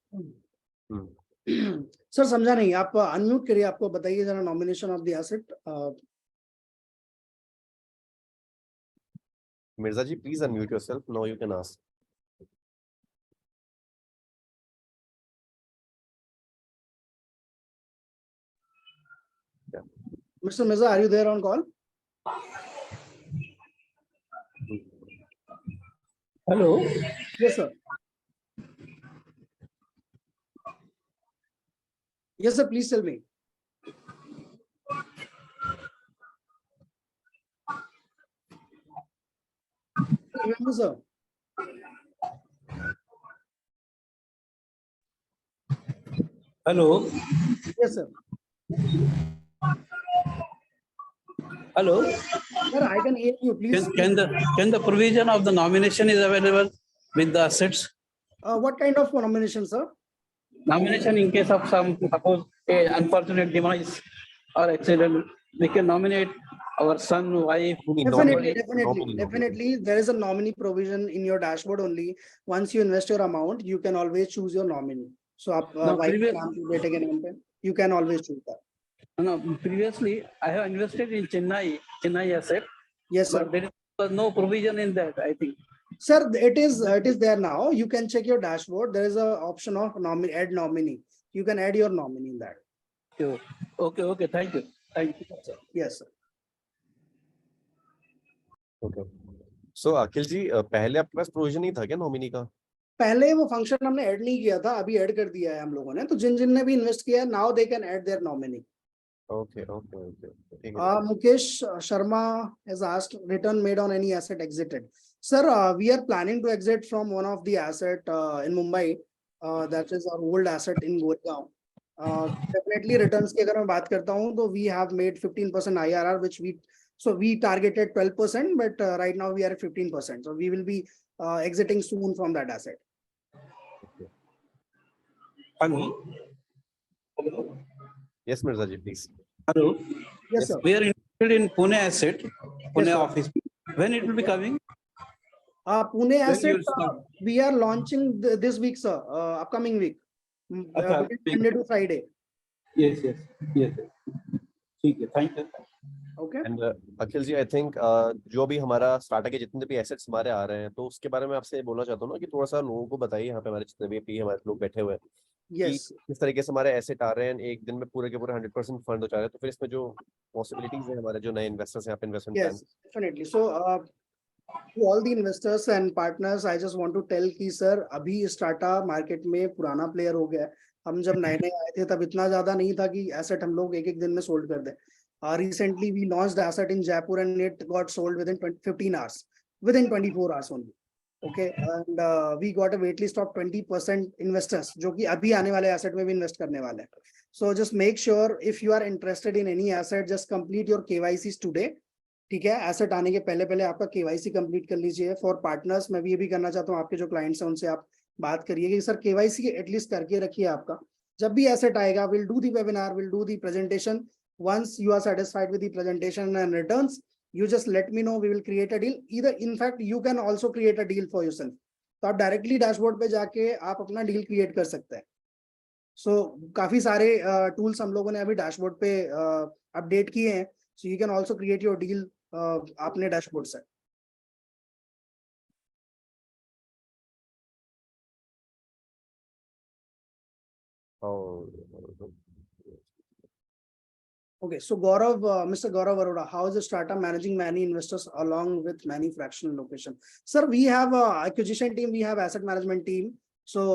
सर समझा नहीं, आप अनम्यूट करिए, आपको बताइए जरा nomination of the asset. Mirza ji please unmute yourself, now you can ask. Mr. Mirza, are you there on call? Hello. Yes, sir. Yes, sir. Please tell me. Remember, sir. Hello. Yes, sir. Hello. Sir, I can hear you. Please. Can the provision of the nomination is available with the assets? What kind of nomination, sir? Nomination in case of some suppose a unfortunate demise or accident, we can nominate our son, wife. Definitely. There is a nominee provision in your dashboard only. Once you invest your amount, you can always choose your nominee. So, you can always choose that. No, previously I have invested in Chennai asset. Yes, sir. But there was no provision in that, I think. Sir, it is there now. You can check your dashboard. There is a option of add nominee. You can add your nominee in that. Okay. Thank you. Sir. Yes, sir. Okay. So अखिल जी पहले आपके पास provision नहीं था क्या nominee का? पहले वो function हमने add नहीं किया था, अभी ऐड कर दिया है हम लोगों ने, तो जिन जिन ने भी इन्वेस्ट किया है now they can add their nominee. Okay okay okay ठीक है. Mukesh Sharma has asked return made on any asset exited. Sir, we are planning to exit from one of the asset in Mumbai. That is our old asset in Goregaon. Definitely returns की अगर मैं बात करता हूँ तो we have made 15% IRR, which we targeted 12%, but right now we are at 15%. So we will be exiting soon from that asset. Hello. Hello. Yes, Mirza ji, please. Hello. Yes, sir. We are interested in Pune asset, Pune sir. office. When it will be coming? Pune asset, you'll start? we are launching this week, sir. Upcoming week. अच्छा, Between Monday to Friday. Yes. ठीक है, thank you. Okay. And Akhil ji, I think जो भी हमारा startup के जितने भी assets हमारे आ रहे हैं, तो उसके बारे में आपसे बोलना चाहता हूँ ना कि थोड़ा सा लोगों को बताइए, यहाँ पे हमारे जितने भी पी हमारे लोग बैठे हुए हैं कि Yes. किस तरीके से हमारे एसेट आ रहे हैं, एक दिन में पूरे के पूरे 100% फंड हो जा रहे हैं, तो फिर इसमें जो पॉसिबिलिटीज है हमारे जो नए इन्वेस्टर्स यहाँ पे investment plan. Yes, definitely. So, to all the investors and partners, I just want to tell कि sir अभी startup market में पुराना player हो गया है. हम जब नए नए आए थे तब इतना ज्यादा नहीं था कि asset हम लोग एक एक दिन में sold कर दें. Recently we launched asset in Jaipur and it got sold within 15 hours, within 24 hours only. Okay, and we got a waitlist of 20% investors जो कि अभी आने वाले asset में भी invest करने वाले हैं. So just make sure if you are interested in any asset, just complete your KYCs today. ठीक है, एसेट आने के पहले पहले आपका केवाईसी कंप्लीट कर लीजिए. फॉर पार्टनर्स मैं भी ये भी करना चाहता हूँ, आपके जो क्लाइंट्स हैं उनसे आप बात करिए कि सर केवाईसी एटलीस्ट करके रखिए आपका. जब भी एसेट आएगा, will do the webinar, will do the presentation. Once you are satisfied with the presentation and returns, you just let me know, we will create a deal. Either in fact you can also create a deal for yourself. तो आप directly dashboard पे जाके आप अपना deal create कर सकते हैं. सो काफी सारे टूल्स हम लोगों ने अभी डैशबोर्ड पे अपडेट किए हैं. सो you can also create your deal अपने डैशबोर्ड से. Okay, so Gaurav, Mr. Gaurav Arora, how is the startup managing many investors along with many fractional location? Sir, we have a acquisition team, we have asset management team. So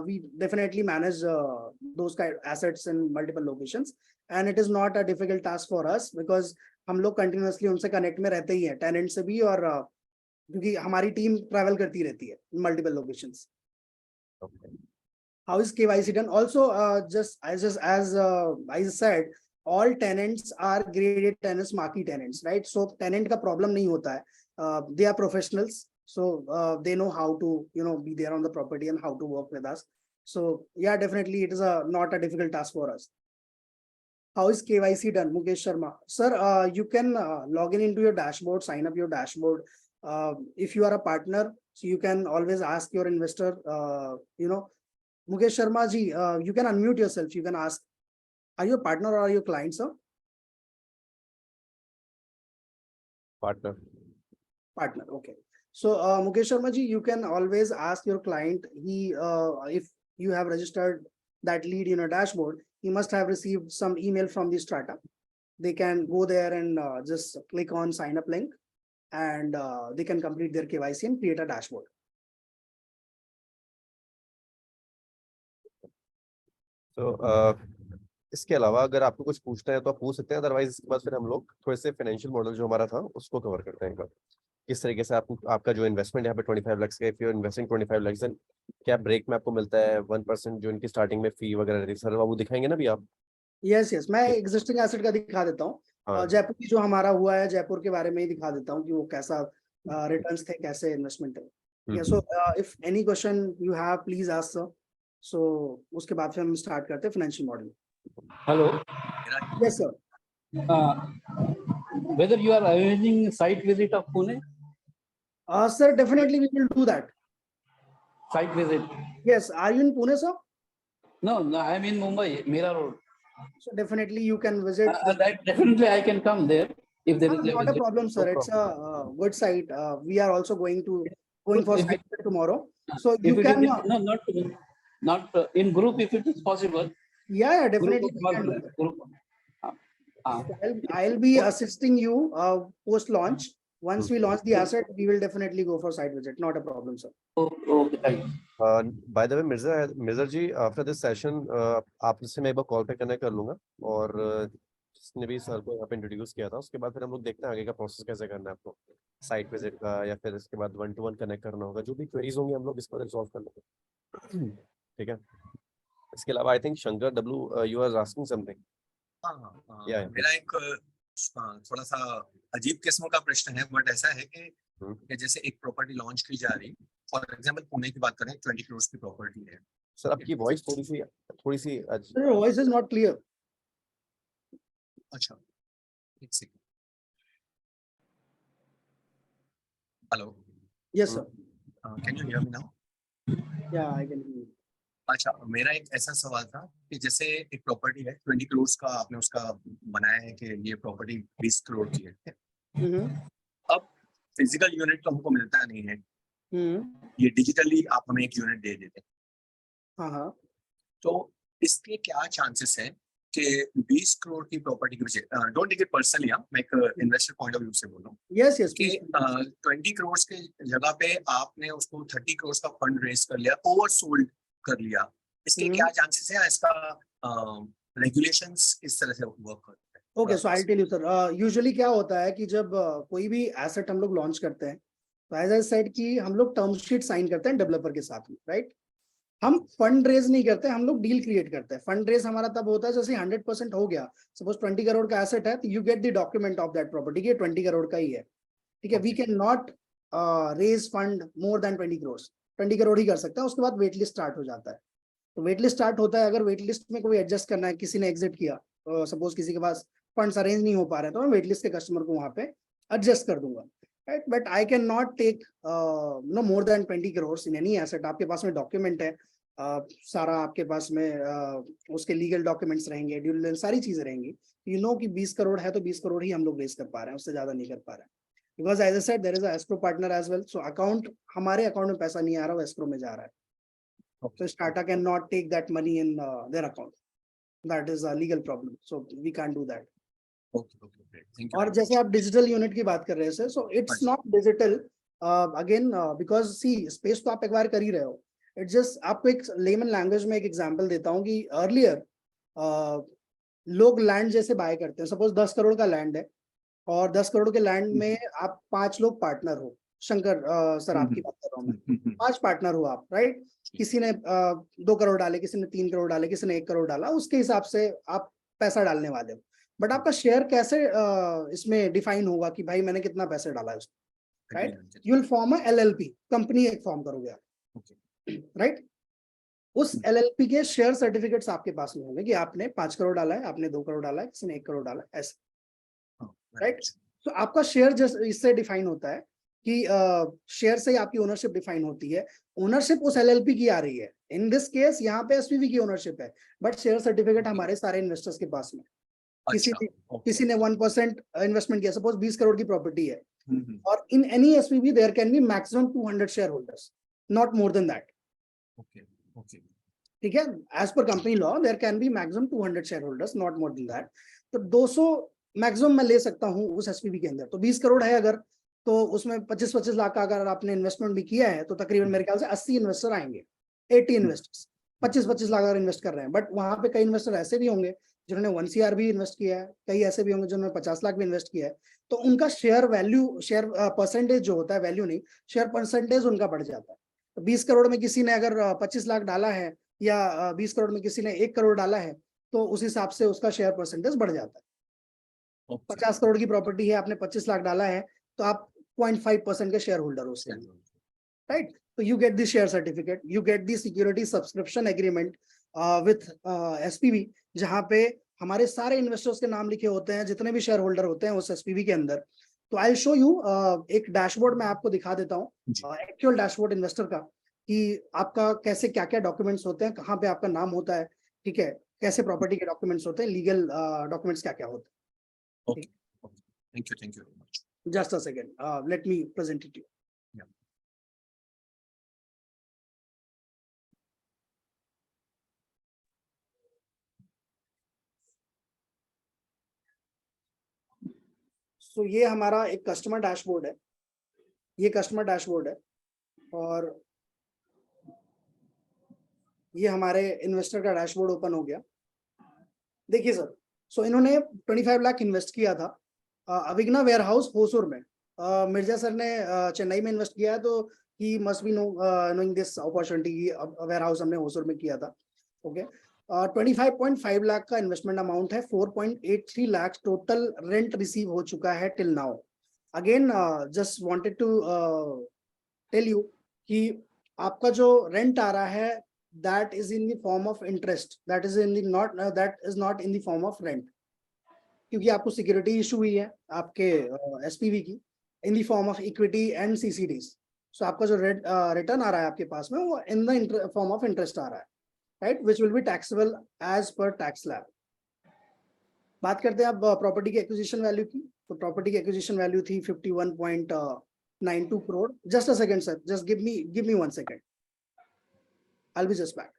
we definitely manage those kind of assets in multiple locations, and it is not a difficult task for us because हम लोग continuously उनसे connect में रहते ही हैं, tenant से भी, और क्योंकि हमारी team travel करती रहती है in multiple locations. Okay. How is KYC done? Also, just as I said, all tenants are graded tenants, marquee tenants, right? So tenant का problem नहीं होता है. They are professionals, so they know how to, be there on the property and how to work with us. So yeah, definitely it is not a difficult task for us. How is KYC done? Mukesh Sharma. Sir, you can log in into your dashboard, sign up your dashboard. If you are a partner, so you can always ask your investor, Mukesh Sharma ji, you can unmute yourself. You can ask, are you a partner or are you a client, sir? Partner. Partner, okay. So Mukesh Sharma ji, you can always ask your client, if you have registered that lead in a dashboard, he must have received some email from the startup. They can go there and just click on sign up link, and they can complete their KYC and create a dashboard. So इसके अलावा अगर आपको कुछ पूछना है तो आप पूछ सकते हैं, अदरवाइज इसके बाद फिर हम लोग थोड़े से फाइनेंशियल मॉडल जो हमारा था उसको कवर करते हैं. किस तरीके से आपका जो इन्वेस्टमेंट यहाँ पे 25 लाख का, if you are investing 25 lakh, then क्या ब्रेक में आपको मिलता है 1% जो इनकी स्टार्टिंग में फी वगैरह रहती है. सर बाबू दिखाएंगे ना भी आप? यस, मैं एग्जिस्टिंग एसेट का दिखा देता हूँ. जयपुर की जो हमारा हुआ है, जयपुर के बारे में ही दिखा देता हूँ कि वो कैसा रिटर्न्स थे, कैसे इन्वेस्टमेंट है. So if any question you have, please ask sir. So उसके बाद फिर हम स्टार्ट करते हैं financial model. Hello. Yes, sir. Whether you are arranging site visit of Pune? Sir, definitely we will do that. Site visit? Yes. Are you in Pune, sir? No, I am in Mumbai, Mira Road. So definitely you can visit. That definitely I can come there if there is not a problem, sir. It's a good site. We are also going for site tomorrow. So you can not in group if it is possible. Yeah, definitely. I'll be assisting you post launch. Once we launch the asset, we will definitely go for site visit. Not a problem, sir. Okay, thank you. By the way Mirza ji, after this session आपसे मैं एक बार call पे connect कर लूंगा, और जिसने भी sir को यहाँ पे इंट्रोड्यूस किया था उसके बाद फिर हम लोग देखते हैं आगे का प्रोसेस कैसे करना है आपको, साइट विजिट का, या फिर इसके बाद 1-to-1 कनेक्ट करना होगा, जो भी क्वेरीज होंगी हम लोग इस पर रिजॉल्व कर लेंगे। ठीक है। इसके अलावा I think Shankar W, you are asking something. Yeah. मेरा एक थोड़ा सा अजीब किस्म का प्रश्न है, बट ऐसा है कि जैसे एक प्रॉपर्टी लॉन्च की जा रही, फॉर एग्जांपल पुणे की बात करें, 20 करोड़ की प्रॉपर्टी है। सर आपकी वॉइस थोड़ी सी Sir, your voice is not clear. अच्छा, एक second. Hello, Yes, sir. Can you hear me now? Yeah, I can hear you. अच्छा, मेरा एक ऐसा सवाल था कि जैसे एक प्रॉपर्टी है 20 करोड़ का, आपने उसका बनाया है कि ये प्रॉपर्टी 20 करोड़ की है। अब फिजिकल यूनिट तो हमको मिलता नहीं है, ये डिजिटली आप हमें एक यूनिट दे देते हैं। हाँ। तो इसके क्या चांसेस हैं कि 20 करोड़ की प्रॉपर्टी के पीछे, डोंट टेक इट पर्सनली, मैं एक इन्वेस्टर पॉइंट ऑफ व्यू से बोल रहा हूँ Yes, yes, कि please. 20 करोड़ के जगह पे आपने उसको 30 करोड़ का फंड रेज कर लिया, ओवरसोल्ड कर लिया, इसके क्या चांसेस है? इसका रेगुलेशंस किस तरह से वर्क करते हैं? Okay, so I tell you sir, usually क्या होता है कि जब कोई भी एसेट हम लोग लॉन्च करते हैं, तो एज आई सेड कि हम लोग टर्म शीट साइन करते हैं डेवलपर के साथ में, राइट? हम फंड रेज नहीं करते, हम लोग डील क्रिएट करते हैं। फंड रेज हमारा तब होता है जैसे 100% हो गया, सपोज 20 करोड़ का एसेट है, तो you get the document of that property कि 20 करोड़ का ही है, ठीक है। We can not raise fund more than 20 crore, 20 crore ही कर सकते हैं। उसके बाद वेट लिस्ट स्टार्ट हो जाता है। तो वेट लिस्ट स्टार्ट होता है, अगर वेट लिस्ट में कोई एडजस्ट करना है, किसी ने एग्जिट किया, सपोज किसी के पास फंड्स अरेंज नहीं हो पा रहे, तो मैं वेट लिस्ट के कस्टमर को वहां पे एडजस्ट कर दूंगा, right? But I can not take no more than 20 crore in any asset. आपके पास में डॉक्यूमेंट है, सारा आपके पास में उसके लीगल डॉक्यूमेंट्स रहेंगे, ड्यू डिलिजेंस सारी चीजें रहेंगी। यू नो कि 20 करोड़ है तो 20 करोड़ ही हम लोग रेज कर पा रहे हैं, उससे ज्यादा नहीं कर पा रहे हैं। Because as I said there is a escrow partner as well, so account, हमारे अकाउंट में पैसा नहीं आ रहा, वो एस्क्रो में जा रहा है। So Tata cannot take that money in their account. That is a legal problem. So we can't do that. Okay, thank you. और जैसे आप डिजिटल यूनिट की बात कर रहे हैं, so it's not digital again because see space तो आप एक्वायर कर ही रहे हो। It's just आपको एक लेमन लैंग्वेज में एक एग्जांपल देता हूँ कि अर्लियर लोग लैंड जैसे बाय करते हैं। सपोज 10 करोड़ का लैंड है और 10 करोड़ के लैंड में आप 5 लोग पार्टनर हो। शंकर सर आपकी बात कर रहा हूँ मैं, 5 पार्टनर हो आप, राइट? किसी ने 2 करोड़ डाले, किसी ने 3 करोड़ डाले, किसी ने 1 करोड़ डाला, उसके हिसाब से आप पैसा डालने वाले हो। बट आपका शेयर कैसे इसमें डिफाइन होगा कि भाई मैंने कितना पैसे डाला है उसको, right? You will form a LLP, company एक फॉर्म करोगे आप, राइट? उस LLP के शेयर सर्टिफिकेट्स आपके पास में होंगे कि आपने 5 करोड़ डाला है, आपने 2 करोड़ डाला है, किसी ने 1 करोड़ डाला है, ऐसे, राइट? तो आपका शेयर इससे डिफाइन होता है कि शेयर से आपकी ओनरशिप डिफाइन होती है। ओनरशिप उस LLP की आ रही है। इन दिस केस यहाँ पे SPV की ओनरशिप है, बट शेयर सर्टिफिकेट हमारे सारे इन्वेस्टर्स के पास में। किसी ने 1% इन्वेस्टमेंट किया, सपोज 20 करोड़ की प्रॉपर्टी है, और in any SPV there can be maximum 200 share holders, not more than that. ठीक है, as per company law there can be maximum 200 share holders, not more than that. तो 200 मैक्सिमम मैं ले सकता हूँ उस SPV के अंदर। तो 20 करोड़ है अगर, तो उसमें 25-25 लाख का अगर आपने इन्वेस्टमेंट भी किया है, तो तकरीबन मेरे ख्याल से 80 इन्वेस्टर आएंगे, 80 इन्वेस्टर्स 25-25 लाख अगर इन्वेस्ट कर रहे हैं। बट वहां पे कई इन्वेस्टर ऐसे भी होंगे जिन्होंने 1 CR भी इन्वेस्ट किया है, कई ऐसे भी होंगे जिन्होंने 50 लाख भी इन्वेस्ट किया है। तो उनका शेयर वैल्यू, शेयर परसेंटेज जो होता है, वैल्यू नहीं, शेयर परसेंटेज उनका बढ़ जाता है। तो 20 करोड़ में किसी ने अगर 25 लाख डाला है, या 20 करोड़ में किसी ने 1 करोड़ डाला है, तो उस हिसाब से उसका शेयर परसेंटेज बढ़ जाता है। 50 करोड़ की प्रॉपर्टी है, आपने 25 लाख डाला है, तो आप 0.5% के शेयर होल्डर हो उसके, राइट? तो you get the share certificate, you get the security subscription agreement with SPV, जहां पे हमारे सारे इन्वेस्टर्स के नाम लिखे होते हैं, जितने भी शेयर होल्डर होते हैं उस SPV के अंदर। तो आई शो यू एक डैशबोर्ड मैं आपको दिखा देता हूँ, एक्चुअल डैशबोर्ड इन्वेस्टर का, कि आपका कैसे क्या क्या डॉक्यूमेंट्स होते हैं, कहाँ पे आपका नाम होता है, ठीक है, कैसे प्रॉपर्टी के डॉक्यूमेंट्स होते हैं, लीगल डॉक्यूमेंट्स क्या क्या होते हैं। Thank you very much. Just a second, let me present it to you. सो ये हमारा एक कस्टमर डैशबोर्ड है, ये कस्टमर डैशबोर्ड है, और ये हमारे इन्वेस्टर का डैशबोर्ड ओपन हो गया। देखिए सर, सो इन्होंने 25 लाख इन्वेस्ट किया था अविग्ना वेयर हाउस होसूर में। मिर्जा सर ने चेन्नई में इन्वेस्ट किया है, तो he must be knowing this opportunity की वेयर हाउस हमने होसूर में किया था। ओके, 25.5 लाख का इन्वेस्टमेंट अमाउंट है, 4.83 लाख टोटल रेंट रिसीव हो चुका है till now. Again just wanted to tell you कि आपका जो रेंट आ रहा है that is in the form of interest, that is in the not in the form of rent, क्योंकि आपको सिक्योरिटी इशू हुई है आपके एसपीवी की in the form of equity and CCDs. So आपका जो रिटर्न आ रहा है आपके पास में वो in the form of interest आ रहा है, right, which will be taxable as per tax slab. बात करते हैं अब प्रॉपर्टी की एक्विजिशन वैल्यू की। तो प्रॉपर्टी की एक्विजिशन वैल्यू थी 51.92 crore. Just a second sir, just give me 1 second, I'll be just back.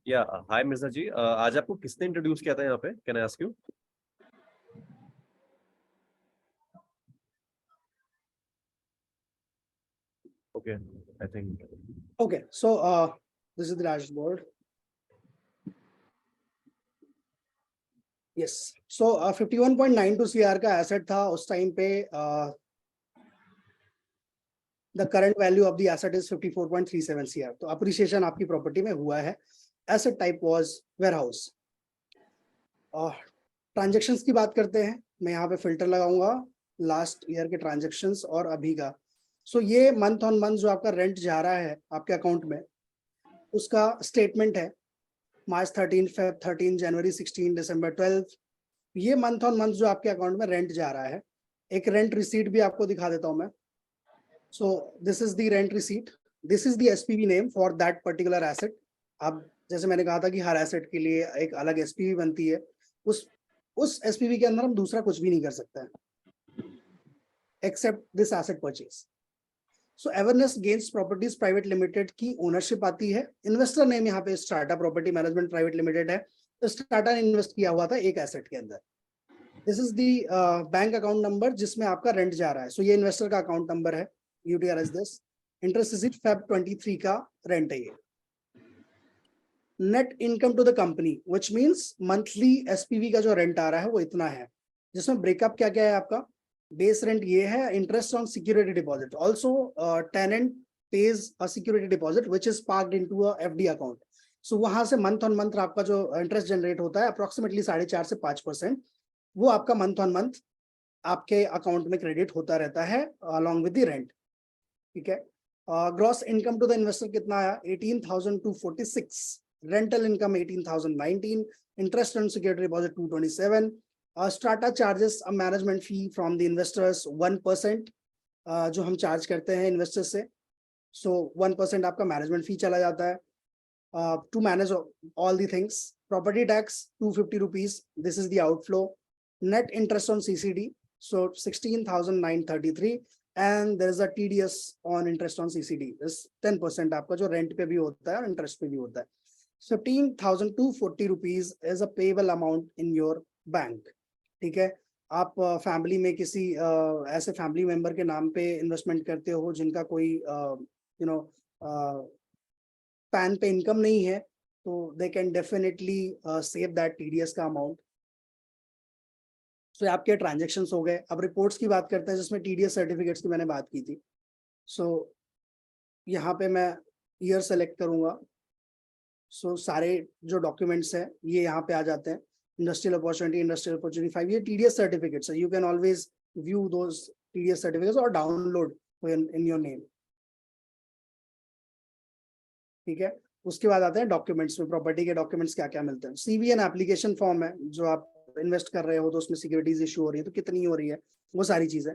या हाय मिर्जा जी, आज आपको किसने इंट्रोड्यूस किया था यहाँ पे, can I ask you? Okay, I think Okay, so this is the dashboard. Yes, so 51.92 CR का एसेट था उस टाइम पे। The current value of the asset is 54.37 CR। तो अप्रिसिएशन आपकी प्रॉपर्टी में हुआ है। Asset type was warehouse. Transactions की बात करते हैं, मैं यहाँ पे फिल्टर लगाऊंगा लास्ट ईयर के ट्रांजैक्शंस और अभी का। सो ये मंथ ऑन मंथ जो आपका रेंट जा रहा है आपके अकाउंट में, उसका स्टेटमेंट है मार्च 13, फेब 13, जनवरी 16, दिसंबर 12। ये मंथ ऑन मंथ जो आपके अकाउंट में रेंट जा रहा है। एक रेंट रिसीट भी आपको दिखा देता हूं मैं। So this is the rent receipt, this is the SPV name for that particular asset. अब जैसे मैंने कहा था कि हर एसेट के लिए एक अलग एसपीवी बनती है, उस एसपीवी के अंदर हम दूसरा कुछ भी नहीं कर सकते हैं except this asset purchase. So awareness games properties private limited की ओनरशिप आती है। इन्वेस्टर नेम यहाँ पे Strata property management private limited है। तो स्टार्टा ने इन्वेस्ट किया हुआ था एक एसेट के अंदर। This is the bank account number जिसमें आपका रेंट जा रहा है। सो ये इन्वेस्टर का अकाउंट नंबर है, UTR is this. Interest receipt Feb 23 का रेंट है ये। Net income to the company which means monthly SPV का जो रेंट आ रहा है वो इतना है, जिसमें ब्रेकअप क्या क्या है आपका। बेस रेंट ये है, interest on security deposit, also tenant pays a security deposit which is parked into a FD account. So वहां से मंथ ऑन मंथ आपका जो इंटरेस्ट जनरेट होता है अप्रोक्सीमेटली 4.5 से 5%, वो आपका मंथ ऑन मंथ आपके अकाउंट में क्रेडिट होता रहता है अलॉन्ग विद द रेंट। ठीक है। Gross income to the investor कितना आया, 18,246। Rental income 18,019, interest on security deposit 227। Strata charges a management fee from the investors 1%, जो हम चार्ज करते हैं इन्वेस्टर्स से। सो 1% आपका मैनेजमेंट फी चला जाता है to manage all the things. Property tax 250 rupees, this is the outflow. Net interest on CCD, so 16,933, and there is a TDS on interest on CCD, 10% आपका जो रेंट पे भी होता है इंटरेस्ट पे भी होता है। 15,240 rupees is a payable amount in your bank. ठीक है। आप फैमिली में किसी ऐसे फैमिली मेंबर के नाम पे इन्वेस्टमेंट करते हो जिनका कोई यू नो पैन पे इनकम नहीं है, तो they can definitely save that TDS का अमाउंट। सो आपके ट्रांजैक्शंस हो गए। अब रिपोर्ट्स की बात करते हैं जिसमें टीडीएस सर्टिफिकेट्स की मैंने बात की थी। सो यहाँ पे मैं ईयर सेलेक्ट करूंगा। सो सारे जो डॉक्यूमेंट्स हैं ये यहाँ पे आ जाते हैं। इंडस्ट्रियल अपॉर्चुनिटी 5, ये टीडीएस सर्टिफिकेट्स है। You can always view those TDS certificates और डाउनलोड इन योर नेम। ठीक है। उसके बाद आते हैं डॉक्यूमेंट्स में, प्रॉपर्टी के डॉक्यूमेंट्स क्या क्या मिलते हैं। सीवी एन एप्लीकेशन फॉर्म है, जो आप इन्वेस्ट कर रहे हो तो उसमें सिक्योरिटीज इशू हो रही है तो कितनी हो रही है, वो सारी चीजें।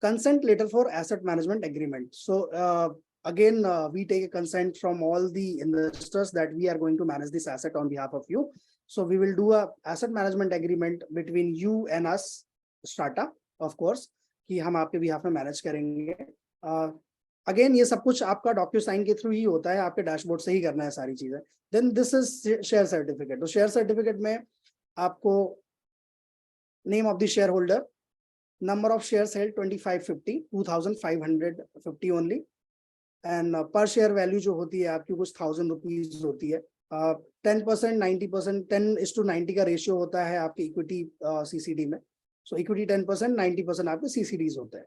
Consent letter for asset management agreement, so again we take a consent from all the investors that we are going to manage this asset on behalf of you. So we will do a asset management agreement between you and us, Strata, of course, कि हम आपके behalf में manage करेंगे। Again ये सब कुछ आपका DocuSign के थ्रू ही होता है, आपके डैशबोर्ड से ही करना है सारी चीजें। Then this is share certificate. तो शेयर सर्टिफिकेट में आपको name of the shareholder, number of shares held 2550, 2550 only, and per share value जो होती है आपकी कुछ 1000 रुपीज होती है। 10%, 90%, 10:90 का रेशियो होता है आपकी इक्विटी सीसीडी में। सो इक्विटी 10%, 90% आपके सीसीडीज होते हैं।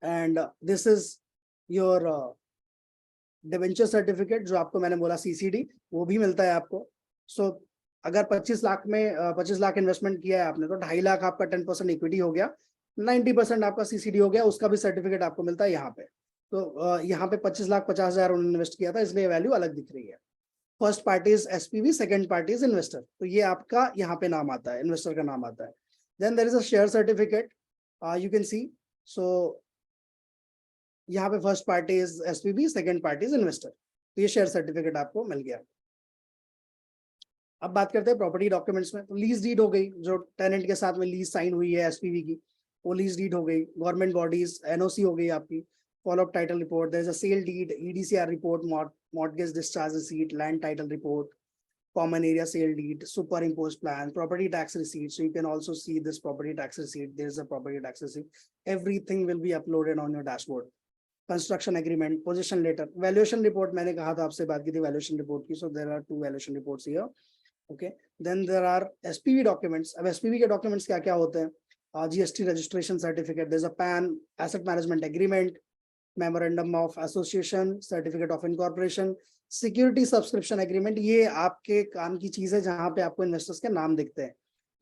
And this is your debenture certificate, जो आपको मैंने बोला सीसीडी, वो भी मिलता है आपको। सो अगर 25 लाख में 25 लाख इन्वेस्टमेंट किया है आपने, तो 2.5 लाख आपका 10% इक्विटी हो गया, 90% आपका सीसीडी हो गया, उसका भी सर्टिफिकेट आपको मिलता है यहाँ पे। तो यहाँ पे 25,50,000 उन्होंने इन्वेस्ट किया था, इसलिए वैल्यू अलग दिख रही है। First party is SPV, second party is investor, तो ये आपका यहाँ पे नाम आता है, इन्वेस्टर का नाम आता है। Then there is a share certificate, you can see. So यहाँ पे first party is SPV, second party is investor, तो ये शेयर सर्टिफिकेट आपको मिल गया। अब बात करते हैं प्रॉपर्टी डॉक्यूमेंट्स में। तो लीज डीड हो गई, जो टेनेंट के साथ में लीज साइन हुई है एसपीवी की, वो लीज डीड हो गई। गवर्नमेंट बॉडीज, एनओसी हो गई आपकी। Follow up title report, there is a sale deed, EDCR report, mortgage discharge receipt, land title report, common area sale deed, superimposed plan, property tax receipt. So you can also see this property tax receipt. There is a property tax receipt. Everything will be uploaded on your dashboard. Construction agreement, possession letter, valuation report. मैंने कहा था आपसे बात की थी valuation report की. So there are 2 valuation reports here. Okay. Then there are SPV documents. अब SPV के documents क्या क्या होते हैं? GST registration certificate. There's a PAN, asset management agreement, memorandum of association, certificate of incorporation, security subscription agreement. ये आपके काम की चीज है जहां पे आपको इन्वेस्टर्स के नाम दिखते हैं,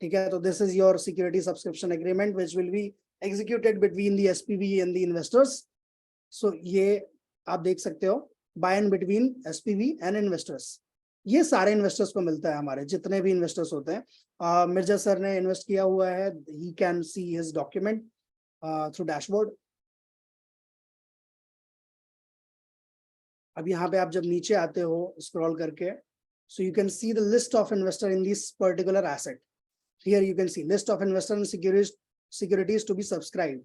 ठीक है। तो this is your security subscription agreement which will be executed between the SPV and the investors. So ये आप देख सकते हो, by and between SPV and investors. ये सारे इन्वेस्टर्स को मिलता है, हमारे जितने भी इन्वेस्टर्स होते हैं। मिर्जा सर ने इन्वेस्ट किया हुआ है, he can see his document through dashboard. अब यहाँ पे आप जब नीचे आते हो स्क्रॉल करके, सो you can see the list of investor in this particular asset. Here you can C list of investor and securities to be subscribed.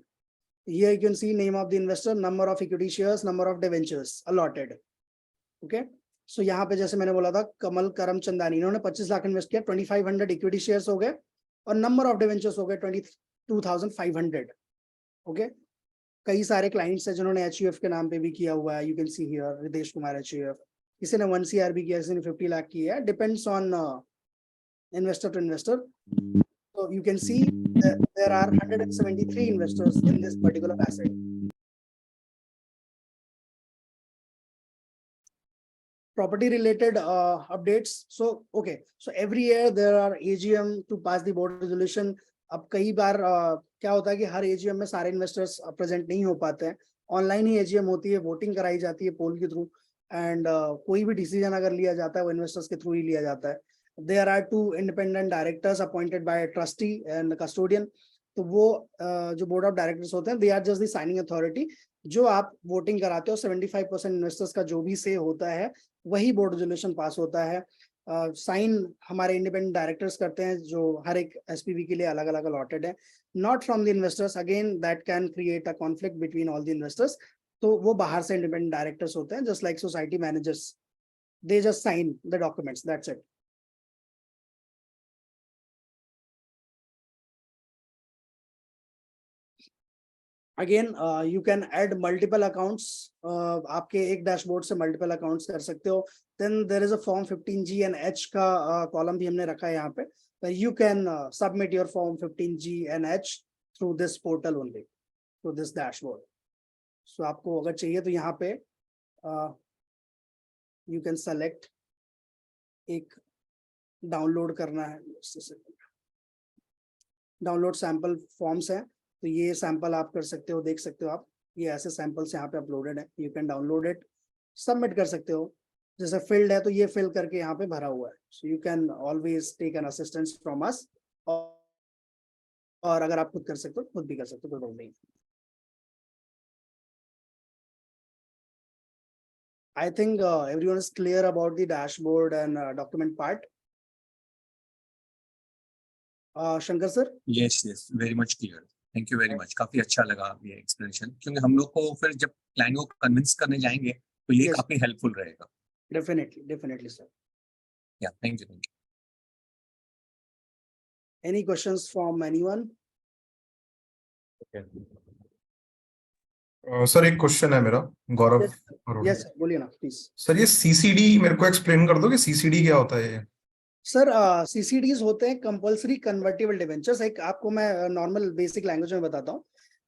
Here you can see name of the investor, number of equity shares, number of debentures allotted. Okay, so यहाँ पे जैसे मैंने बोला था, कमल करम चंदानी, इन्होंने 25 lakh invest किया, 2500 equity shares हो गए और नंबर ऑफ डिवेंचर्स हो गए 22,500। ओके, कई सारे क्लाइंट्स हैं जिन्होंने एचयूएफ के नाम पे भी किया हुआ है। You can see here Ritesh Kumar HUF, किसी ने 1 CR भी किया, किसी ने 50 लाख किया है, depends on investor to investor. So you can see that there are 173 investors in this particular asset. Property related updates. So okay, so every year there are AGM to pass the board resolution. अब कई बार क्या होता है कि हर AGM में सारे investors present नहीं हो पाते हैं, ऑनलाइन ही AGM होती है, वोटिंग कराई जाती है पोल के थ्रू, एंड कोई भी डिसीजन अगर लिया जाता है वो इन्वेस्टर्स के थ्रू ही लिया जाता है। There are 2 independent directors appointed by a trustee and custodian. तो वो जो बोर्ड ऑफ डायरेक्टर्स होते हैं, they are just the signing authority. जो आप वोटिंग कराते हो, 75% इन्वेस्टर्स का जो भी से होता है वही बोर्ड रेजोल्यूशन पास होता है। साइन हमारे इंडिपेंडेंट डायरेक्टर्स करते हैं, जो हर एक एसपीवी के लिए अलग अलग अलॉटेड है, not from the investors. Again that can create a conflict between all the investors. तो वो बाहर से इंडिपेंडेंट डायरेक्टर्स होते हैं, just like society managers, they just sign the documents, that's it. Again you can add multiple accounts, आपके एक dashboard से multiple accounts कर सकते हो। Then there is a form 15G and H का कॉलम भी हमने रखा है यहाँ पे। You can submit your form 15G and H through this portal only, through this dashboard. So आपको अगर चाहिए तो यहाँ पे यू कैन सेलेक्ट एक डाउनलोड करना है, डाउनलोड सैंपल फॉर्म्स है, तो ये सैंपल आप कर सकते हो, देख सकते हो आप, ये ऐसे सैंपल्स यहाँ पे अपलोडेड है, you can download it submit कर सकते हो, जैसे फील्ड है तो ये फिल करके यहाँ पे भरा हुआ है, so you can always take an assistance from us, और अगर आप खुद कर सकते हो खुद भी कर सकते हो, कोई प्रॉब्लम नहीं। I think everyone is clear about the dashboard and document part. Shankar sir? Yes yes very much clear, thank you very much, काफी अच्छा लगा ये एक्सप्लेनेशन, क्योंकि हम लोग को फिर जब क्लाइंट को कन्विंस करने जाएंगे तो ये Yes. काफी हेल्पफुल रहेगा। Definitely sir. या thank you. Any questions from anyone? Sir एक क्वेश्चन है मेरा, गौरव Yes, अरोड़ा। yes sir, बोलिए ना प्लीज। सर ये सीसीडी मेरे को एक्सप्लेन कर दो कि सीसीडी क्या होता है ये? सर सीसीडीज होते हैं कंपल्सरी कन्वर्टेबल डिवेंचर्स। एक आपको मैं नॉर्मल बेसिक लैंग्वेज में बताता हूँ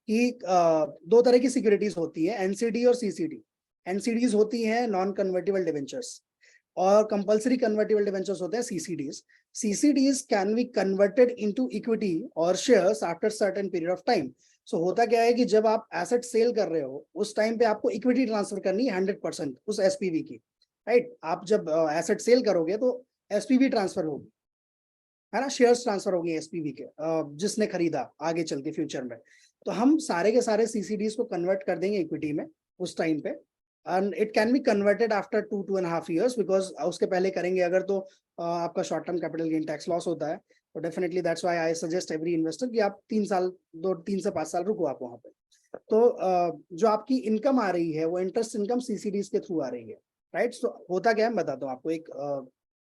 कि दो तरह की सिक्योरिटीज होती है, एनसीडी और सीसीडी। एनसीडीज होती हैं नॉन कन्वर्टेबल डिवेंचर्स, और कंपल्सरी कन्वर्टेबल डिवेंचर्स होते हैं CCDs. CCDs can be converted into equity और shares after certain period of time. So होता क्या है कि जब आप एसेट सेल कर रहे हो उस टाइम पे आपको इक्विटी ट्रांसफर करनी है 100% उस एसपीवी की, राइट। आप जब एसेट सेल करोगे तो एसपीवी ट्रांसफर होगी, है ना, शेयर्स ट्रांसफर होगी एसपीवी के जिसने खरीदा आगे चल के फ्यूचर में। तो हम सारे के सारे सीसीडीज को कन्वर्ट कर देंगे इक्विटी में उस टाइम पे, and it can be converted after 2.5 years, because उसके पहले करेंगे अगर तो आपका short term capital gain tax loss होता है। तो definitely that's why I suggest every investor कि आप 3 से 5 साल रुको आप वहां पे। तो जो आपकी इनकम आ रही है वो इंटरेस्ट इनकम सीसीडीज के थ्रू आ रही है, राइट। तो होता क्या है मैं बताता हूँ आपको एक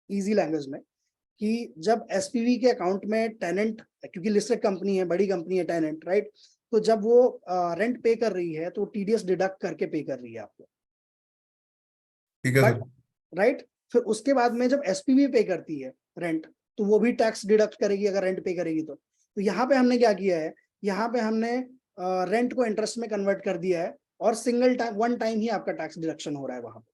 इजी लैंग्वेज में, कि जब एसपीवी के अकाउंट में टेनेंट, क्योंकि लिस्टेड कंपनी है, बड़ी कंपनी है टेनेंट, राइट, तो जब वो रेंट पे कर रही है तो टीडीएस डिडक्ट करके पे कर रही है आपको, ठीक है बट सर। राइट। फिर उसके बाद में जब एसपीवी पे करती है रेंट, तो वो भी टैक्स डिडक्ट करेगी अगर रेंट पे करेगी तो यहाँ पे हमने क्या किया है, यहाँ पे हमने रेंट को इंटरेस्ट में कन्वर्ट कर दिया है, और सिंगल टाइम वन टाइम ही आपका टैक्स डिडक्शन हो रहा है वहां पे,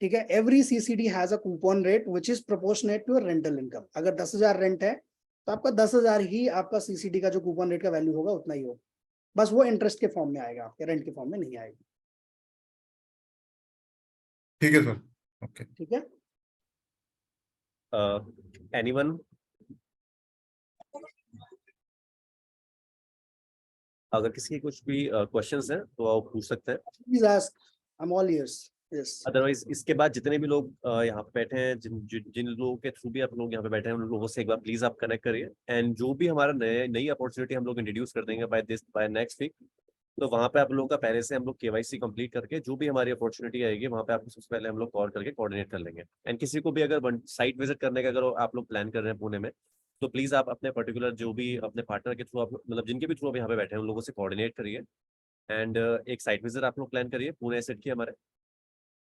ठीक है। Every CCD has a coupon rate which is proportionate to rental income. अगर 10,000 रेंट है तो आपका 10,000 ही आपका सीसीडी का जो कूपन रेट का वैल्यू होगा उतना ही होगा, बस वो इंटरेस्ट के फॉर्म में आएगा, आपके रेंट के फॉर्म में नहीं आएगा, ठीक है सर, ओके। ठीक है। एनीवन? अगर किसी के कुछ भी क्वेश्चंस हैं तो आप पूछ सकते हैं, please ask, I am all ears. Yes, otherwise इसके बाद जितने भी लोग यहाँ पे बैठे हैं, जिन लोगों के थ्रू भी आप लोग यहाँ पे बैठे हैं, उन लोगों से एक बार प्लीज आप कनेक्ट करिए, एंड जो भी हमारा नई अपॉर्चुनिटी हम लोग इंट्रोड्यूस कर देंगे बाय नेक्स्ट वीक, तो वहाँ पे आप लोगों का पहले से हम लोग केवाईसी कंप्लीट करके जो भी हमारी अपॉर्चुनिटी आएगी वहाँ पे आपको सबसे पहले हम लोग कॉल करके कोऑर्डिनेट कर लेंगे। एंड किसी को भी अगर साइट विजिट करने का अगर आप लोग प्लान कर रहे हैं पुणे में, तो प्लीज आप अपने पर्टिकुलर जो भी अपने पार्टनर के थ्रू आप मतलब जिनके भी थ्रू आप यहाँ पे बैठे हैं उन लोगों से कोऑर्डिनेट करिए, एंड एक साइट विजिट आप लोग प्लान करिए पुणे एसेट की हमारे।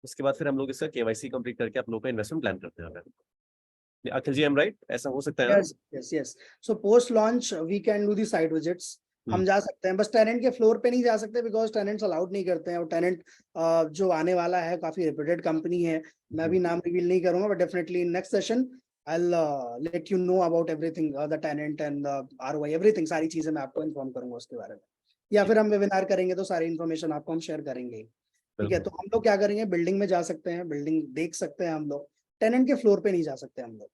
उसके बाद फिर हम लोग इसका केवाईसी कंप्लीट करके आप लोग का इन्वेस्टमेंट प्लान करते हैं। अखिल जी, एम राइट, ऐसा हो सकता है ना? Yes, yes, yes. So post launch we can do the site visits, हम जा सकते हैं, बस टेनेंट के फ्लोर पे नहीं जा सकते बिकॉज टेनेंट्स अलाउड नहीं करते हैं, और टेनेंट जो आने वाला है काफी रेप्यूटेड कंपनी है, मैं अभी नाम रिवील नहीं करूंगा, but definitely in next session I'll let you know about everything, the tenant and ROI, everything, सारी चीजें मैं आपको इन्फॉर्म करूंगा उसके बारे में, या फिर हम वेबिनार करेंगे तो सारी इन्फॉर्मेशन आपको हम शेयर करेंगे, ठीक है। तो हम लोग क्या करेंगे, बिल्डिंग में जा सकते हैं, बिल्डिंग देख सकते हैं हम लोग, टेनेंट के फ्लोर पे नहीं जा सकते हम लोग,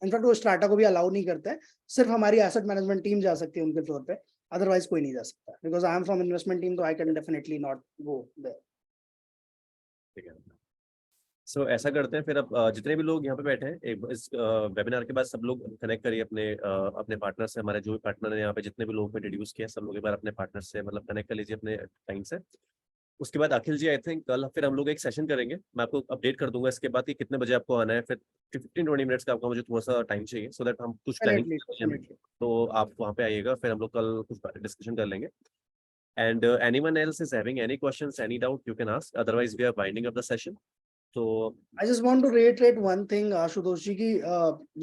इनफैक्ट वो स्टार्टा को भी अलाउ नहीं करते हैं, सिर्फ हमारी एसेट मैनेजमेंट टीम जा सकती है उनके फ्लोर पे, अदरवाइज कोई नहीं जा सकता, because I am from investment team, तो I can definitely not go there. ठीक है, सो ऐसा करते हैं फिर। अब जितने भी लोग यहाँ पे बैठे हैं, एक इस वेबिनार के बाद सब लोग कनेक्ट करिए अपने पार्टनर से। हमारे जो भी पार्टनर है यहाँ पे, जितने भी लोग पे इंट्रोड्यूस किया, सब लोग एक बार अपने पार्टनर से मतलब कनेक्ट कर लीजिए अपने टाइम से। उसके बाद अखिल जी, आई थिंक कल फिर हम लोग एक सेशन करेंगे, मैं आपको अपडेट कर दूंगा इसके बाद कि कितने बजे आपको आना है। फिर 15-20 मिनट्स का आपका मुझे थोड़ा सा टाइम चाहिए, सो दैट हम कुछ प्लानिंग, तो आप वहाँ पे आइएगा, फिर हम लोग कल कुछ डिस्कशन कर लेंगे। And anyone else is having any questions, any doubt, you can ask. Otherwise, we are winding up the session. So I just want to reiterate one thing, Ashutosh जी की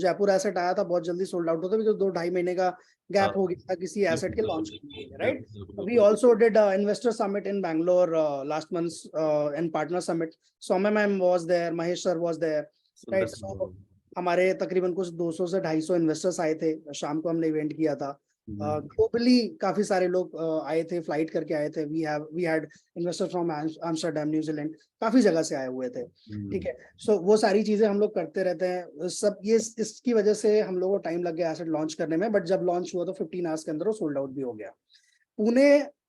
जयपुर एसेट आया था, बहुत जल्दी सोल्ड आउट होता, because 2-2.5 महीने का gap हो गया था किसी एसेट के लॉन्च के लिए, right. We also did investor summit in Bangalore last month and partner summit, Saumya ma'am was there, Mahesh sir was there, right. हमारे तकरीबन कुछ 200 से 250 इन्वेस्टर्स आए थे, शाम को हमने इवेंट किया था, ग्लोबली काफी सारे लोग आए थे, फ्लाइट करके आए थे। We had investor from Amsterdam, New Zealand, काफी जगह से आए हुए थे। ठीक है, सो वो सारी चीजें हम लोग करते रहते हैं सब। ये इसकी वजह से हम लोगों को टाइम लग गया एसेट लॉन्च करने में, बट जब लॉन्च हुआ तो 15 आवर्स के अंदर वो सोल्ड आउट भी हो गया। पुणे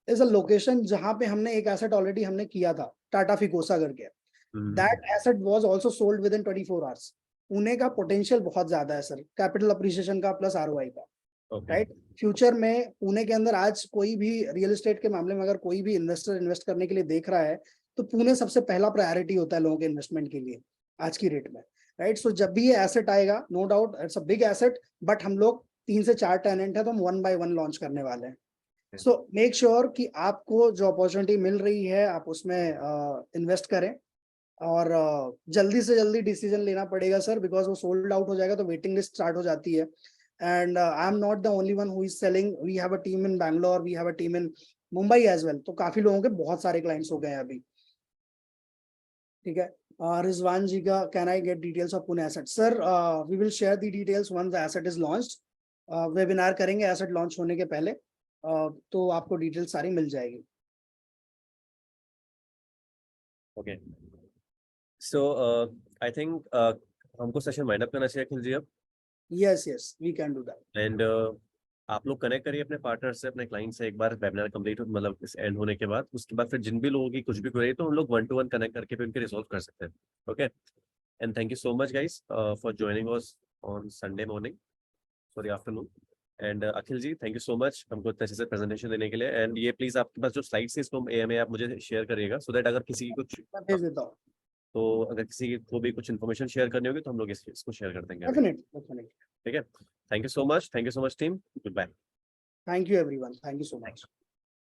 इज अ लोकेशन जहां पे हमने एक एसेट ऑलरेडी हमने किया था, टाटा फिकोसा करके। That asset was also sold with in 24 hours. Pune का पोटेंशियल बहुत ज्यादा है सर, कैपिटल अप्रिसिएशन का प्लस आरओआई का, राइट। फ्यूचर में पुणे के अंदर आज कोई भी रियल एस्टेट के मामले में अगर कोई भी इन्वेस्टर इन्वेस्ट करने के लिए देख रहा है तो पुणे सबसे पहला प्रायोरिटी होता है लोगों के इन्वेस्टमेंट के लिए आज की रेट में, राइट। सो जब भी ये एसेट आएगा, no doubt it's a big asset, but हम लोग 3 से 4 टेनेंट है तो हम 1 by 1 लॉन्च करने वाले हैं। सो मेक श्योर कि आपको जो अपॉर्चुनिटी मिल रही है आप उसमें इन्वेस्ट करें, और जल्दी से जल्दी डिसीजन लेना पड़ेगा सर, बिकॉज वो सोल्ड आउट हो जाएगा तो वेटिंग लिस्ट स्टार्ट हो जाती है। And I am not the only one who is selling, we have a team in Bangalore, we have a team in Mumbai as well. तो काफी लोगों के बहुत सारे क्लाइंट्स हो गए हैं अभी। ठीक है, रिजवान जी का, can I get details of Pune asset? Sir we will share the details once the asset is launched. Webinar करेंगे एसेट लॉन्च होने के पहले, तो आपको डिटेल्स सारी मिल जाएगी। ओके, सो आई थिंक हमको सेशन वाइंड अप करना चाहिए अखिल जी अब। Yes yes, we can do that. And आप लोग कनेक्ट करिए अपने पार्टनर से, अपने क्लाइंट से, एक बार वेबिनार कंप्लीट मतलब इस एंड होने के बाद। उसके बाद फिर जिन भी लोगों की कुछ भी क्वेरी तो हम लोग 1-to-1 कनेक्ट करके फिर उनके रिजॉल्व कर सकते हैं। Okay, and thank you so much guys for joining us on Sunday morning, sorry afternoon. And Akhil ji thank you so much हमको इतने अच्छे से प्रेजेंटेशन देने के लिए। एंड ये प्लीज आपके पास जो स्लाइड्स है इसको एएमए आप मुझे शेयर करिएगा, सो दैट अगर किसी की कुछ मैं भेज देता हूँ। तो अगर किसी को भी कुछ इन्फॉर्मेशन शेयर करनी होगी तो हम लोग इसको शेयर कर देंगे। डेफिनेटली। ठीक है, thank you so much team, goodbye. Thank you everyone. Thank you so much.